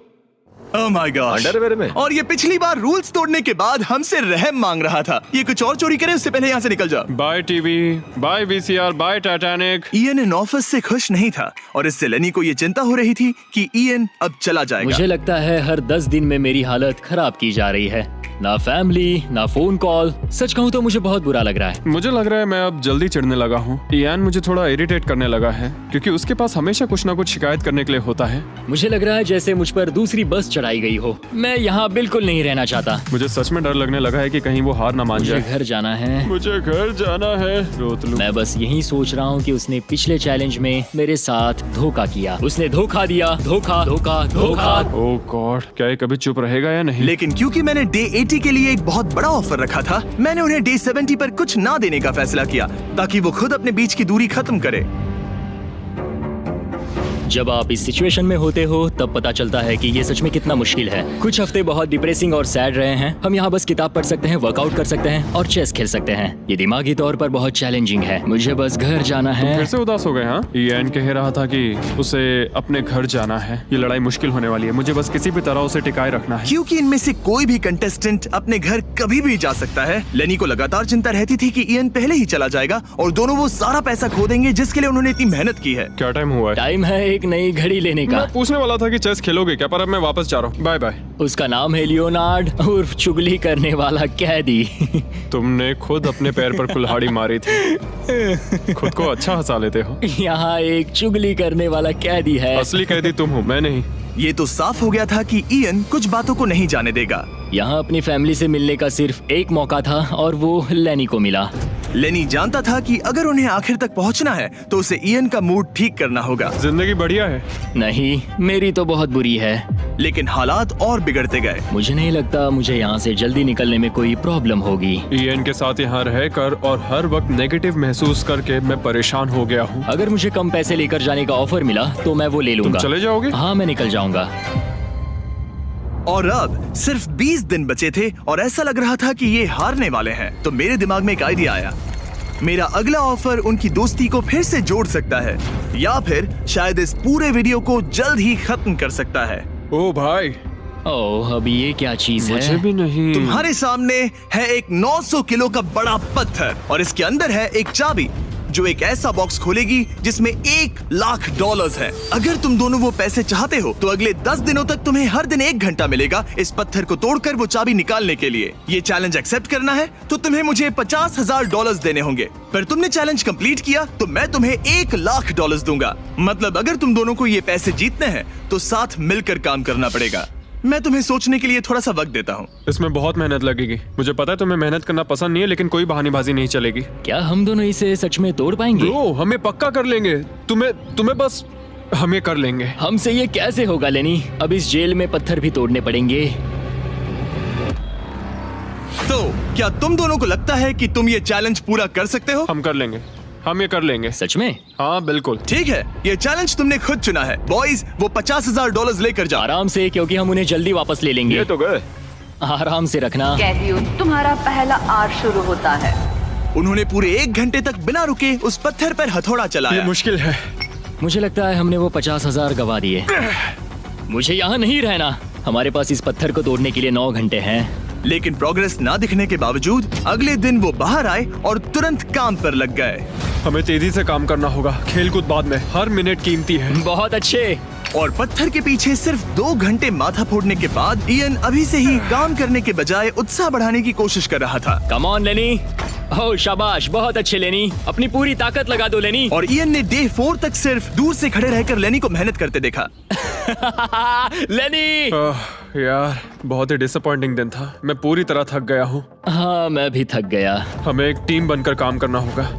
Oh my gosh। अंडरवेयर में? और ये पिछली बार रूल्स तोड़ने के बाद हमसे रहम मांग रहा था। ये कुछ और चोरी करे उससे पहले यहाँ से निकल जाओ। Bye TV, bye VCR, bye Titanic. Ian इन ऑफिस से खुश नहीं था और इससे लेनी को ये चिंता हो रही थी कि इयन अब चला जाएगा। मुझे लगता है हर 10 दिन में मेरी हालत खराब की जा रही है। ना फैमिली, ना फोन कॉल। सच कहूँ तो मुझे बहुत बुरा लग रहा है। मुझे लग रहा है मैं अब जल्दी चिढ़ने लगा हूँ। इयान मुझे थोड़ा इरिटेट करने लगा है क्योंकि उसके पास हमेशा कुछ ना कुछ शिकायत करने के लिए होता है। मुझे लग रहा है जैसे मुझ पर दूसरी बस चढ़ाई गई हो। मैं यहाँ बिल्कुल नहीं रहना चाहता। मुझे सच में डर लगने लगा है कि कहीं वो हार ना मान मुझे जाए। घर जाना है। मुझे घर जाना है। रोतलू। मैं बस यही सोच रहा हूँ कि उसने पिछले चैलेंज में मेरे साथ धोखा किया। उसने धोखा दिया। धोखा धोखा धोखा। ओह गॉड, क्या ये कभी चुप रहेगा या नहीं? लेकिन क्योंकि मैंने डे 80 के लिए एक बहुत बड़ा ऑफर रखा था, मैंने उन्हें डे 70 पर कुछ ना देने का फैसला किया ताकि वो खुद अपने बीच की दूरी खत्म करे। जब आप इस सिचुएशन में होते हो तब पता चलता है कि ये सच में कितना मुश्किल है। कुछ हफ्ते बहुत डिप्रेसिंग और सैड रहे हैं। हम यहाँ बस किताब पढ़ सकते हैं, वर्कआउट कर सकते हैं और चेस खेल सकते हैं। ये दिमागी तौर पर बहुत चैलेंजिंग है। मुझे बस घर जाना है। फिर से उदास हो गए? हाँ, इयान कह रहा था कि उसे अपने घर जाना है। ये लड़ाई मुश्किल होने वाली है। मुझे बस किसी भी तरह उसे टिकाए रखना है। क्योंकि इनमें से कोई भी कंटेस्टेंट अपने घर कभी भी जा सकता है। लेनी को लगातार चिंता रहती थी कि इयान पहले ही चला जाएगा और दोनों वो सारा पैसा खो देंगे जिसके लिए उन्होंने इतनी मेहनत की है। क्या टाइम हुआ है? टाइम है एक नई घड़ी लेने का। मैं पूछने वाला था कि चेस खेलोगे क्या, पर अब मैं वापस जा रहा हूँ। Bye bye. उसका नाम है लियोनार्ड उर्फ चुगली करने वाला कैदी। तुमने खुद अपने पैर पर कुल्हाड़ी मारी थी। खुद को अच्छा हंसा लेते हो। यहाँ एक चुगली करने वाला कैदी है। असली कैदी तुम हो, मैं नहीं। ये तो साफ हो गया था कि इयन कुछ बातों को नहीं जाने देगा। यहाँ अपनी फैमिली से मिलने का सिर्फ एक मौका था और वो लेनी को मिला। लेनी जानता था कि अगर उन्हें आखिर तक पहुंचना है तो उसे इयन का मूड ठीक करना होगा। जिंदगी बढ़िया है। नहीं, मेरी तो बहुत बुरी है। लेकिन हालात और बिगड़ते गए। मुझे नहीं लगता मुझे यहाँ से जल्दी निकलने में कोई प्रॉब्लम होगी। इयान के साथ यहाँ रहकर और हर वक्त नेगेटिव महसूस करके मैं परेशान हो गया हूँ। अगर मुझे कम पैसे लेकर जाने का ऑफर मिला तो मैं वो ले तुम लूंगा। चले जाओगे? हाँ, मैं निकल जाऊंगा। और अब सिर्फ 20 दिन बचे थे और ऐसा लग रहा था कि ये हारने वाले हैं। तो मेरे दिमाग में एक आइडिया आया। मेरा अगला ऑफर उनकी दोस्ती को फिर से जोड़ सकता है या फिर शायद इस पूरे वीडियो को जल्द ही खत्म कर सकता है। ओ भाई, ओह, अब ये क्या चीज है? मुझे भी नहीं। तुम्हारे सामने है एक 900 किलो का बड़ा पत्थर और इसके अंदर है एक चाबी जो एक ऐसा बॉक्स खोलेगी जिसमें $1,00,000 है। अगर तुम दोनों वो पैसे चाहते हो तो अगले 10 दिनों तक तुम्हें हर दिन 1 घंटा मिलेगा इस पत्थर को तोड़कर वो चाबी निकालने के लिए। ये चैलेंज एक्सेप्ट करना है तो तुम्हें मुझे $50,000 देने होंगे। पर तुमने चैलेंज कंप्लीट किया तो मैं तुम्हें $1,00,000 दूंगा। मतलब अगर तुम दोनों को ये पैसे जीतने हैं तो साथ मिलकर काम करना पड़ेगा। मैं तुम्हें सोचने के लिए थोड़ा सा वक्त देता हूँ। इसमें बहुत मेहनत लगेगी। मुझे पता है तुम्हें मेहनत करना पसंद नहीं है, लेकिन कोई बहानेबाजी नहीं चलेगी। क्या हम दोनों इसे सच में तोड़ पाएंगे? ब्रो, हमें पक्का कर लेंगे। तुम्हें बस हम ये कर लेंगे। हमसे ये कैसे होगा लेनी? अब इस जेल में पत्थर भी तोड़ने पड़ेंगे। तो क्या तुम दोनों को लगता है कि तुम ये चैलेंज पूरा कर सकते हो? हम कर लेंगे। हम ये कर लेंगे। सच में? हाँ बिल्कुल। ठीक है, ये चैलेंज तुमने खुद चुना है। बॉयज, वो $50,000 लेकर जाओ। आराम से, क्योंकि हम उन्हें जल्दी वापस ले लेंगे। ये तो गए। आराम से रखना। कैदियों, तुम्हारा पहला आर शुरू होता है। उन्होंने पूरे 1 घंटे तक बिना रुके उस पत्थर पर हथौड़ा ये चलाया। मुश्किल है। मुझे लगता है हमने वो 50,000 गवा दिए। मुझे यहाँ नहीं रहना। हमारे पास इस पत्थर को तोड़ने के लिए 9 घंटे हैं। लेकिन प्रोग्रेस ना दिखने के बावजूद अगले दिन वो बाहर आए और तुरंत काम पर लग गए। हमें तेजी से काम करना होगा। खेलकूद बाद में, हर मिनट कीमती है। बहुत अच्छे। और पत्थर के पीछे सिर्फ 2 घंटे माथा फोड़ने के बाद इयन अभी से ही काम करने के बजाय उत्साह बढ़ाने की कोशिश कर रहा था। कम ऑन लेनी। ओह शाबाश, बहुत अच्छे लेनी। अपनी पूरी ताकत लगा दो लेनी। और इयन ने डे 4 तक सिर्फ दूर से खड़े रहकर लेनी को मेहनत करते देखा। लेनी। यार, बहुत ही डिसअपॉइंटिंग दिन था। मैं पूरी तरह थक गया हूँ। हाँ, मैं भी थक गया। हमें एक टीम बनकर काम करना होगा।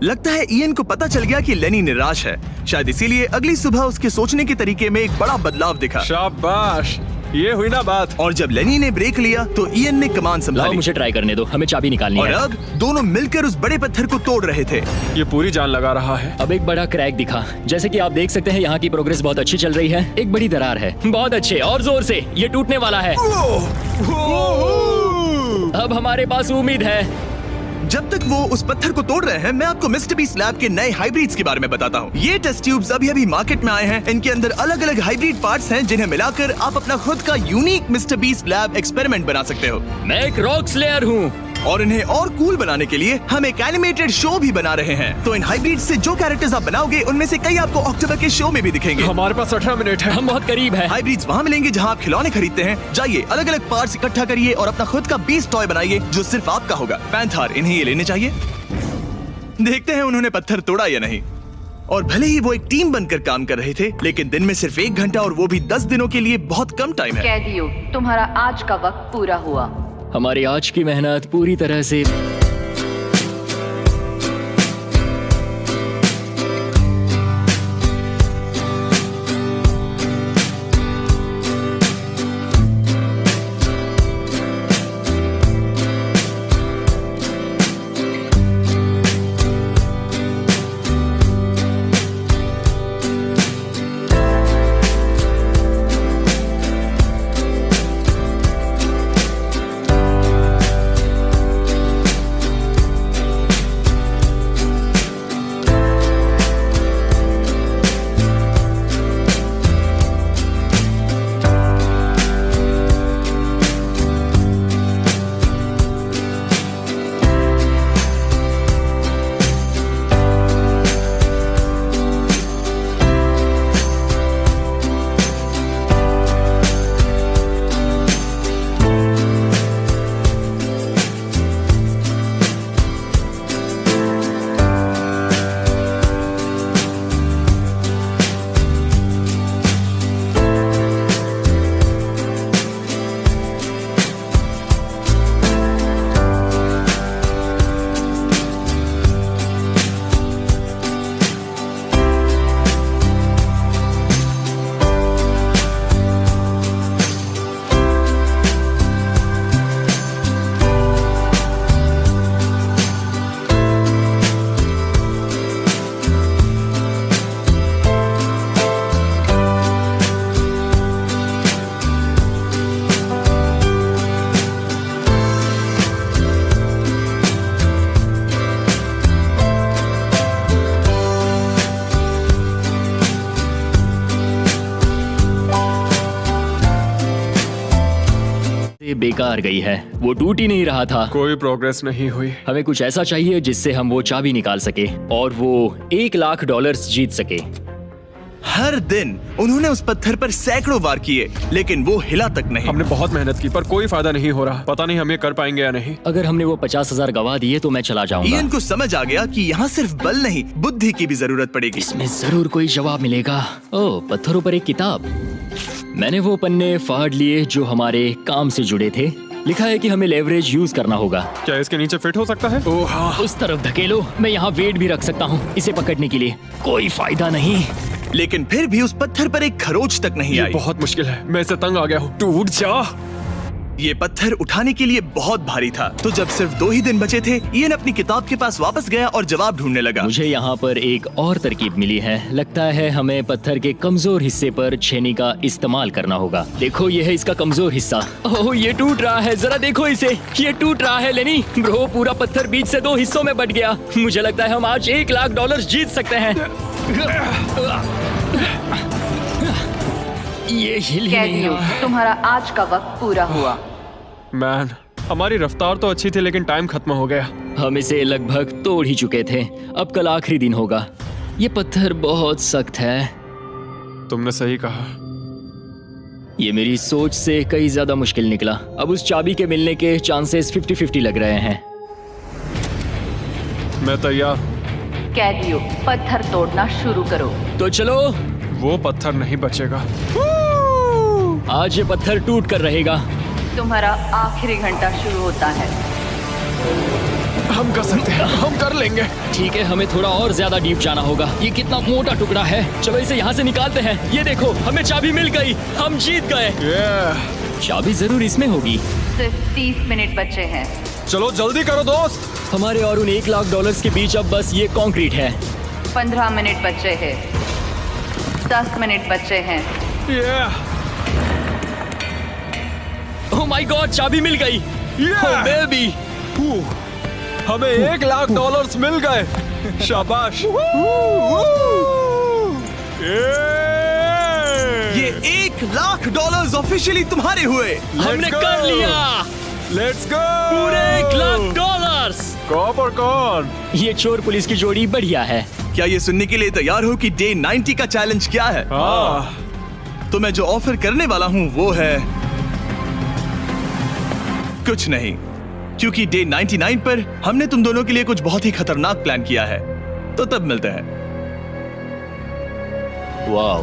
लगता है इयन को पता चल गया कि लेनी निराश है। शायद इसीलिए अगली सुबह उसके सोचने के तरीके में एक बड़ा बदलाव दिखा। शाबाश, ये हुई ना बात। और जब लेनी ने ब्रेक लिया तो इयन ने कमान लाओ, संभाली। मुझे ट्राई करने दो। हमें चाबी निकालनी और है। अब दोनों मिलकर उस बड़े पत्थर को तोड़ रहे थे। ये पूरी जान लगा रहा है। अब एक बड़ा क्रैक दिखा। जैसे कि आप देख सकते हैं, यहाँ की प्रोग्रेस बहुत अच्छी चल रही है। एक बड़ी दरार है। बहुत अच्छे, और जोर से। ये टूटने वाला है। अब हमारे पास उम्मीद है। जब तक वो उस पत्थर को तोड़ रहे हैं, मैं आपको मिस्टर बीस्ट लैब के नए हाइब्रिड्स के बारे में बताता हूँ। ये टेस्ट ट्यूब्स अभी मार्केट में आए हैं। इनके अंदर अलग अलग हाइब्रिड पार्ट्स हैं जिन्हें मिलाकर आप अपना खुद का unique mister beast lab experiment बना सकते हो। मैं एक रॉक स्लेयर हूँ। और इन्हें और कूल बनाने के लिए हम एक एनिमेटेड शो भी बना रहे हैं। तो इन हाइब्रिड से जो कैरेक्टर्स आप बनाओगे उनमें से कई आपको अक्टूबर के शो में भी दिखेंगे। हमारे पास 18 मिनट है। हम बहुत करीब है। हाइब्रिड्स वहाँ मिलेंगे जहाँ आप खिलौने खरीदते हैं। जाइए अलग अलग पार्ट्स इकट्ठा करिए और अपना खुद का बीस्ट टॉय बनाइए जो सिर्फ आपका होगा। पैंथर, इन्हें ये लेने चाहिए। देखते हैं उन्होंने पत्थर तोड़ा या नहीं। और भले ही वो एक टीम बनकर काम कर रहे थे, लेकिन दिन में सिर्फ 1 घंटा और वो भी 10 दिनों के लिए बहुत कम टाइम है। कैदियों, तुम्हारा आज का वक्त पूरा हुआ। हमारी आज की मेहनत पूरी तरह से बेकार गई है। वो टूट ही नहीं रहा था। कोई प्रोग्रेस नहीं हुई। हमें कुछ ऐसा चाहिए जिससे हम वो चाबी निकाल सके और वो $1,00,000 जीत सके। हर दिन उन्होंने उस पत्थर पर सैकड़ों वार किए, लेकिन वो हिला तक नहीं। हमने बहुत मेहनत की पर कोई फायदा नहीं हो रहा। पता नहीं हम ये कर पाएंगे या नहीं। अगर हमने वो 50,000 गवा दिए तो मैं चला जाऊंगा। इयन को समझ आ गया कि यहाँ सिर्फ बल नहीं, बुद्धि की भी जरूरत पड़ेगी। इसमें जरूर कोई जवाब मिलेगा। ओह, पत्थरों पर एक किताब। मैंने वो पन्ने फाड़ लिए जो हमारे काम से जुड़े थे। लिखा है कि हमें लेवरेज यूज करना होगा। क्या इसके नीचे फिट हो सकता है? ओह हाँ। उस तरफ धकेलो। मैं यहाँ वेट भी रख सकता हूँ इसे पकड़ने के लिए। कोई फायदा नहीं। लेकिन फिर भी उस पत्थर पर एक खरोच तक नहीं आई। बहुत मुश्किल है। मैं इसे तंग आ गया हूँ। टूट जा। ये पत्थर उठाने के लिए बहुत भारी था। तो जब सिर्फ 2 ही दिन बचे थे, इयन अपनी किताब के पास वापस गया और जवाब ढूंढने लगा। मुझे यहाँ पर एक और तरकीब मिली है। लगता है हमें पत्थर के कमजोर हिस्से पर छेनी का इस्तेमाल करना होगा। देखो, ये है इसका कमजोर हिस्सा। ओह, ये टूट रहा है। जरा देखो इसे। ये टूट रहा है लेनी। ब्रो, पूरा पत्थर बीच से 2 हिस्सों में बट गया। मुझे लगता है हम आज $1,00,000 जीत सकते हैं। ये हिल ही नहीं कैदियों, रहा। तुम्हारा आज का वक्त पूरा हुआ। मैन, हमारी रफ्तार तो अच्छी थी लेकिन टाइम खत्म हो गया। हम इसे लगभग तोड़ ही चुके थे। अब कल आखिरी दिन होगा। ये पत्थर बहुत सख्त है। तुमने सही कहा। ये मेरी सोच से कहीं ज्यादा मुश्किल निकला। अब उस चाबी के मिलने के चांसेस 50-50 लग रहे हैं। मैं तैयार। कैदियों, पत्थर तोड़ना शुरू करो। तो चलो। वो पत्थर नहीं बचेगा। आज ये पत्थर टूट कर रहेगा। तुम्हारा आखिरी घंटा शुरू होता है। हम कर सकते हैं। हम कर लेंगे। ठीक है, हमें थोड़ा और ज्यादा डीप जाना होगा। ये कितना मोटा टुकड़ा है। चलो इसे यहाँ से निकालते हैं। ये देखो, हमें चाबी मिल गई। हम जीत गए। चाबी जरूर इसमें होगी। सिर्फ 30 मिनट बचे हैं। चलो जल्दी करो दोस्त। हमारे और उन $1,00,000 के बीच अब बस ये कंक्रीट है। 15 मिनट बचे हैं। 10 मिनट बचे हैं। ओह माय गॉड, चाबी मिल गई। ओह बेबी, हमें $1,00,000 मिल गए। शाबाश। ये $1,00,000 ऑफिशियली तुम्हारे हुए। हमने कर लिया। Let's go. पूरे $1,00,000। कॉप और कौन? ये चोर पुलिस की जोड़ी बढ़िया है। क्या ये सुनने के लिए तैयार हो कि डे 90 का चैलेंज क्या है? तो मैं जो ऑफर करने वाला हूं वो है कुछ नहीं, क्योंकि डे 99 पर हमने तुम दोनों के लिए कुछ बहुत ही खतरनाक प्लान किया है। तो तब मिलते हैं। वाओ,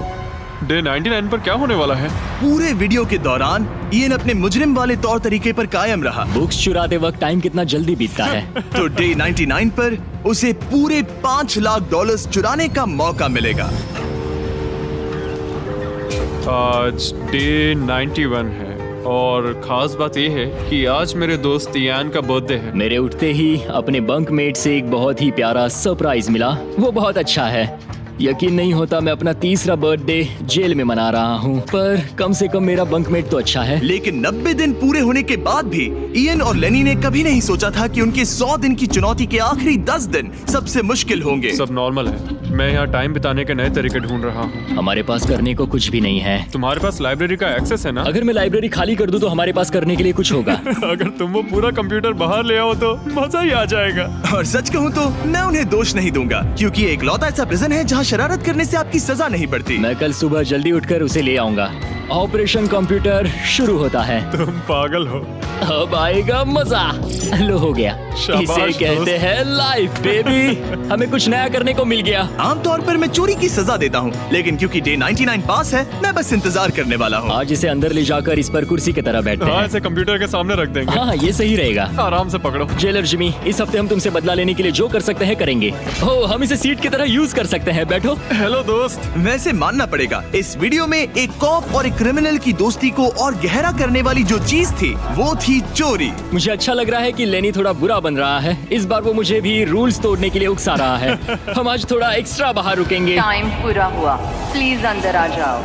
डे 99 पर क्या होने वाला है? पूरे वीडियो के दौरान ईएन अपने मुजरिम वाले तौर तरीके पर कायम रहा। बुक्स चुराते वक्त टाइम कितना जल्दी बीतता है। तो डे 99 पर उसे पूरे $5 लाख चुराने का मौका मिलेगा। आज डे 91 है और खास बात यह है कि आज मेरे दोस्त ईयान का बर्थडे है। मेरे उठते ही अपने बंकमेट से एक बहुत ही प्यारा सरप्राइज मिला। वो बहुत अच्छा है। यकीन नहीं होता मैं अपना तीसरा बर्थडे जेल में मना रहा हूँ, पर कम से कम मेरा बंकमेट तो अच्छा है। लेकिन 90 दिन पूरे होने के बाद भी ईएन और लेनी ने कभी नहीं सोचा था कि उनके 100 दिन की चुनौती के आखिरी 10 दिन सबसे मुश्किल होंगे। सब नॉर्मल है। मैं यहाँ टाइम बिताने के नए तरीके ढूंढ रहा हूँ। हमारे पास करने को कुछ भी नहीं है। तुम्हारे पास लाइब्रेरी का एक्सेस है ना? अगर मैं लाइब्रेरी खाली कर दूं तो हमारे पास करने के लिए कुछ होगा। अगर तुम वो पूरा कंप्यूटर बाहर ले आओ तो मजा ही आ जाएगा। और सच कहूँ तो मैं उन्हें दोष नहीं दूंगा, क्योंकि ये इकलौता ऐसा प्रिजन है जहाँ शरारत करने से आपकी सजा नहीं पड़ती। मैं कल सुबह जल्दी उठकर उसे ले आऊंगा। ऑपरेशन कंप्यूटर शुरू होता है। तुम पागल हो। अब आएगा मजा। लो हो गया। शाबाश इसे कहते दोस्त। हैं लाइफ बेबी। हमें कुछ नया करने को मिल गया। आमतौर पर मैं चोरी की सजा देता हूँ, लेकिन क्योंकि डे 99 पास है, मैं बस इंतजार करने वाला हूँ। आज इसे अंदर ले जाकर इस पर कुर्सी की तरह बैठते हाँ, हैं। इसे कंप्यूटर के सामने रख देंगे। हाँ, ये सही रहेगा। आराम से पकड़ो। जेलर जिमी, इस हफ्ते हम तुमसे बदला लेने के लिए जो कर सकते हैं करेंगे। ओ, हम इसे सीट की तरह यूज कर सकते हैं। बैठो। हेलो दोस्त। वैसे मानना पड़ेगा, इस वीडियो में एक कॉप और एक क्रिमिनल की दोस्ती को और गहरा करने वाली जो चीज थी वो थी चोरी। मुझे अच्छा लग रहा है कि लेनी थोड़ा बुरा बन रहा है। इस बार वो मुझे भी रूल्स तोड़ने के लिए उकसा रहा है। हम आज थोड़ा एक्स्ट्रा बाहर रुकेंगे। टाइम पूरा हुआ, प्लीज अंदर आ जाओ।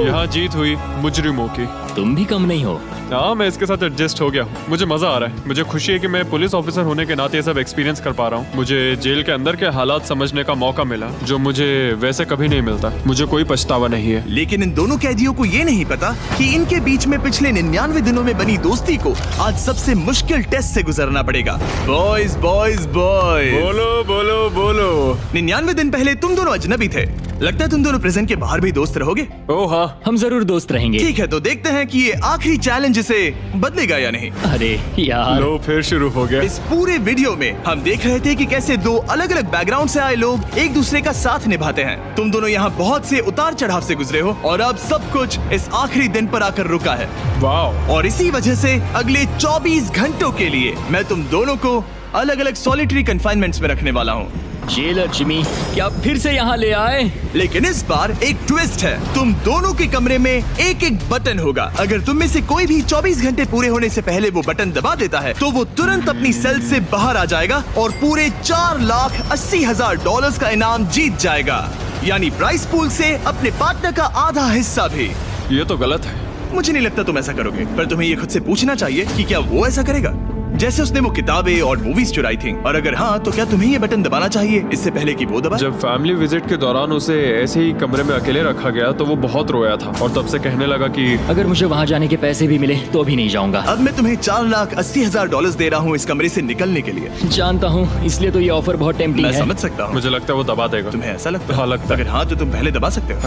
यहाँ जीत हुई मुजरिमों की। तुम भी कम नहीं हो। हाँ, मैं इसके साथ एडजस्ट हो गया हूँ। मुझे मजा आ रहा है। मुझे खुशी है कि मैं पुलिस ऑफिसर होने के नाते ये सब एक्सपीरियंस कर पा रहा हूँ। मुझे जेल के अंदर के हालात समझने का मौका मिला, जो मुझे वैसे कभी नहीं मिलता। मुझे कोई पछतावा नहीं है। लेकिन इन दोनों कैदियों को ये नहीं पता कि इनके बीच में पिछले 99 दिनों में बनी दोस्ती को आज सबसे मुश्किल टेस्ट से गुजरना पड़ेगा। बॉयज बॉयज बॉयज, बोलो बोलो बोलो। 99 दिन पहले तुम दोनों अजनबी थे। लगता है तुम दोनों प्रिजन के बाहर भी दोस्त रहोगे। ओ हाँ, हम जरूर दोस्त रहेंगे। ठीक है, तो देखते हैं कि ये आखिरी चैलेंज इसे बदलेगा या नहीं। अरे यार, लो फिर शुरू हो गया। इस पूरे वीडियो में हम देख रहे थे कि कैसे दो अलग अलग बैकग्राउंड से आए लोग एक दूसरे का साथ निभाते हैं। तुम दोनों यहाँ बहुत से उतार चढ़ाव से गुजरे हो और अब सब कुछ इस आखिरी दिन पर आकर रुका है। वाह। और इसी वजह से अगले 24 घंटों के लिए मैं तुम दोनों को अलग अलग सॉलिटरी कन्फाइनमेंट्स में रखने वाला हूँ। जेलर जिमी, क्या फिर से यहाँ ले आए? लेकिन इस बार एक ट्विस्ट है। तुम दोनों के कमरे में एक एक बटन होगा। अगर तुम में से कोई भी 24 घंटे पूरे होने से पहले वो बटन दबा देता है तो वो तुरंत अपनी सेल से बाहर आ जाएगा और पूरे $4,80,000 का इनाम जीत जाएगा, यानी प्राइस पूल से अपने पार्टनर का आधा हिस्सा भी। ये तो गलत है। मुझे नहीं लगता तुम ऐसा करोगे, पर तुम्हें ये खुद से पूछना चाहिए कि क्या वो ऐसा करेगा, जैसे उसने वो किताबें और मूवीज चुराई थी। और अगर हाँ, तो क्या तुम्हें ये बटन दबाना चाहिए इससे पहले कि वो दबाए? जब फैमिली विजिट के दौरान उसे ऐसे ही कमरे में अकेले रखा गया तो वो बहुत रोया था और तब से कहने लगा कि अगर मुझे वहाँ जाने के पैसे भी मिले तो भी नहीं जाऊंगा। अब मैं तुम्हें $4,80,000 दे रहा हूँ इस कमरे से निकलने के लिए। जानता हूँ, इसलिए तो ये ऑफर बहुत टेम्पटिंग मैं है। समझ सकता हूँ। मुझे लगता है वो दबा देगा। तुम्हें ऐसा लगता है? हाँ, लगता है। अगर हाँ, तो तुम पहले दबा सकते हो।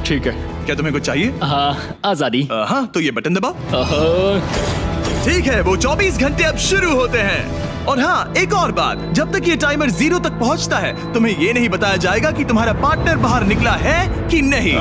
ठीक है। क्या तुम्हें कुछ चाहिए? हाँ, आजादी। हाँ, तो ये बटन दबाओ। ओहो, ठीक है, वो 24 घंटे अब शुरू होते हैं। और हाँ, एक और बात, जब तक ये टाइमर 0 तक पहुंचता है तुम्हें ये नहीं बताया जाएगा कि तुम्हारा पार्टनर बाहर निकला है कि नहीं।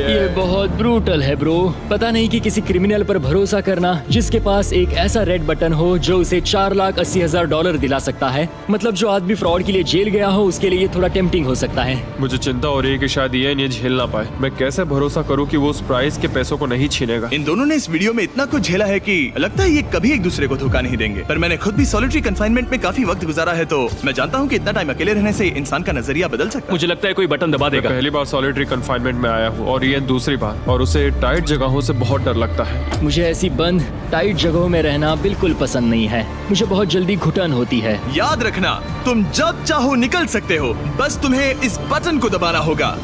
ये बहुत ब्रूटल है ब्रो। पता नहीं कि किसी क्रिमिनल पर भरोसा करना जिसके पास एक ऐसा रेड बटन हो जो उसे $4,80,000 दिला सकता है। मतलब जो आदमी फ्रॉड के लिए जेल गया हो उसके लिए ये थोड़ा टेम्पटिंग हो सकता है। मुझे चिंता हो रही है कि शायद ये झेल ना पाए। मैं कैसे भरोसा करूं कि वो उस प्राइस के पैसों को नहीं छीनेगा। इन दोनों ने इस वीडियो में इतना कुछ झेला है कि लगता है ये कभी एक दूसरे को धोखा नहीं देंगे। पर मैंने खुद भी सॉलिटरी कन्फाइनमेंट में काफी वक्त गुजारा है, तो मैं जानता हूँ कि इतना टाइम अकेले रहने से इंसान का नजरिया बदल सकता है। मुझे लगता है कोई बटन दबा मैं देगा। पहली बार सॉलिटरी कंफाइनमेंट में आया हूँ और ये दूसरी बार, और उसे टाइट जगहों से बहुत डर लगता है। मुझे ऐसी बंद टाइट जगहों में रहना बिल्कुल पसंद नहीं है। मुझे बहुत जल्दी घुटन होती है। याद रखना, तुम जब चाहो निकल सकते हो, बस तुम्हें इस बटन को दबाना होगा।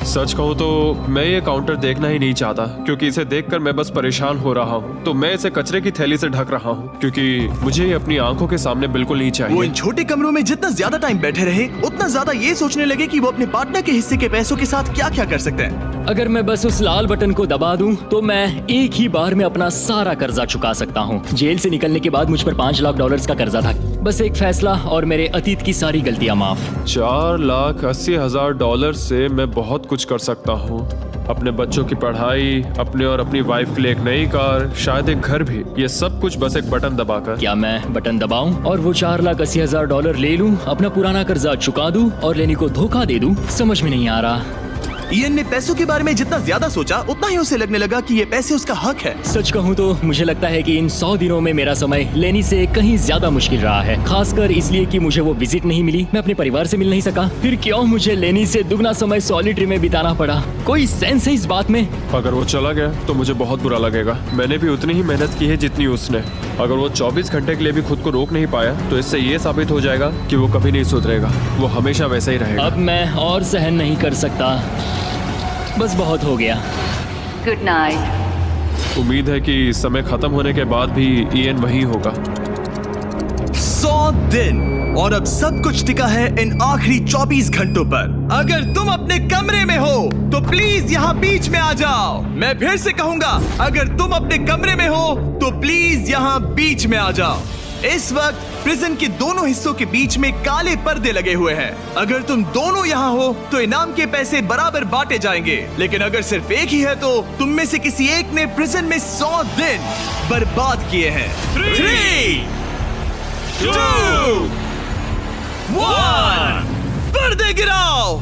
सच कहूँ तो मैं ये काउंटर देखना ही नहीं चाहता, क्योंकि इसे देखकर मैं बस परेशान हो रहा हूँ। तो मैं इसे कचरे की थैली से ढक रहा हूँ, क्योंकि मुझे ये अपनी आंखों के सामने बिल्कुल नहीं वो चाहिए। इन छोटे कमरों में जितना ज्यादा टाइम बैठे रहे, उतना ज्यादा ये सोचने लगे कि वो अपने पार्टनर के हिस्से के पैसों के साथ क्या क्या कर सकते हैं। अगर मैं बस उस लाल बटन को दबा दूं, तो मैं एक ही बार में अपना सारा कर्जा चुका सकता हूं। जेल से निकलने के बाद मुझ पर $5 लाख का कर्जा था। बस एक फैसला और मेरे अतीत की सारी गलतियां माफ। $4,80,000 से मैं बहुत कुछ कर सकता हूँ। अपने बच्चों की पढ़ाई, अपने और अपनी वाइफ के लिए एक नई कार, शायद एक घर भी। ये सब कुछ बस एक बटन दबाकर। क्या मैं बटन दबाऊं और वो $4,80,000 ले लूं, अपना पुराना कर्जा चुका दूं और लेनी को धोखा दे दूं? समझ में नहीं आ रहा। इयन ने पैसों के बारे में जितना ज्यादा सोचा, उतना ही उसे लगने लगा कि ये पैसे उसका हक है। सच कहूं तो मुझे लगता है कि इन 100 दिनों में मेरा समय लेनी से कहीं ज्यादा मुश्किल रहा है, खासकर इसलिए कि मुझे वो विजिट नहीं मिली, मैं अपने परिवार से मिल नहीं सका। फिर क्यों मुझे लेनी से दुगना समय सॉलिटरी में बिताना पड़ा? कोई सेंस है इस बात में? अगर वो चला गया तो मुझे बहुत बुरा लगेगा। मैंने भी उतनी ही मेहनत की है जितनी उसने। अगर वो 24 घंटे के लिए भी खुद को रोक नहीं पाया, तो इससे ये साबित हो जाएगा कि वो कभी नहीं सुधरेगा। वो हमेशा वैसा ही रहेगा। अब मैं और सहन नहीं कर सकता, बस बहुत हो गया। Good night. उम्मीद है कि समय खत्म होने के बाद भी इयन वही होगा। 100 दिन और अब सब कुछ टिका है इन आखिरी 24 घंटों पर। अगर तुम अपने कमरे में हो तो प्लीज यहाँ बीच में आ जाओ। मैं फिर से कहूंगा, अगर तुम अपने कमरे में हो तो प्लीज यहाँ बीच में आ जाओ। इस वक्त प्रिजन के दोनों हिस्सों के बीच में काले पर्दे लगे हुए हैं। अगर तुम दोनों यहाँ हो तो इनाम के पैसे बराबर बांटे जाएंगे, लेकिन अगर सिर्फ एक ही है तो तुम में से किसी एक ने प्रिजन में 100 दिन बर्बाद किए हैं। 3, 2, 1, पर्दे गिराओ।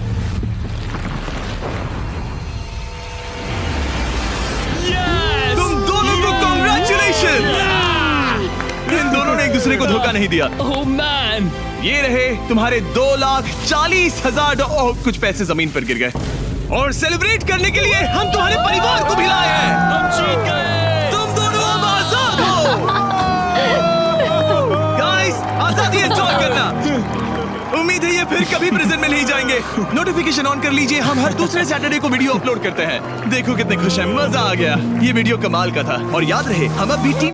तुम दोनों को कांग्रेचुलेशन। इन दोनों ने एक दूसरे को धोखा नहीं दिया। ओह मैन, ये रहे तुम्हारे $2,40,000। कुछ पैसे जमीन पर गिर गए और सेलिब्रेट करने के लिए हम तुम्हारे परिवार को भी लाए हैं। हम जीत गए। तुम दोनों अब आजाद हो। गाइस, आजादी एंजॉय करना। उम्मीद है ये फिर कभी प्रिजन में नहीं जाएंगे। नोटिफिकेशन ऑन कर लीजिए, हम हर दूसरे सैटरडे को वीडियो अपलोड करते हैं। देखो कितने खुश हैं, मजा आ गया। ये वीडियो कमाल का था और याद रहे हम अब भी टीम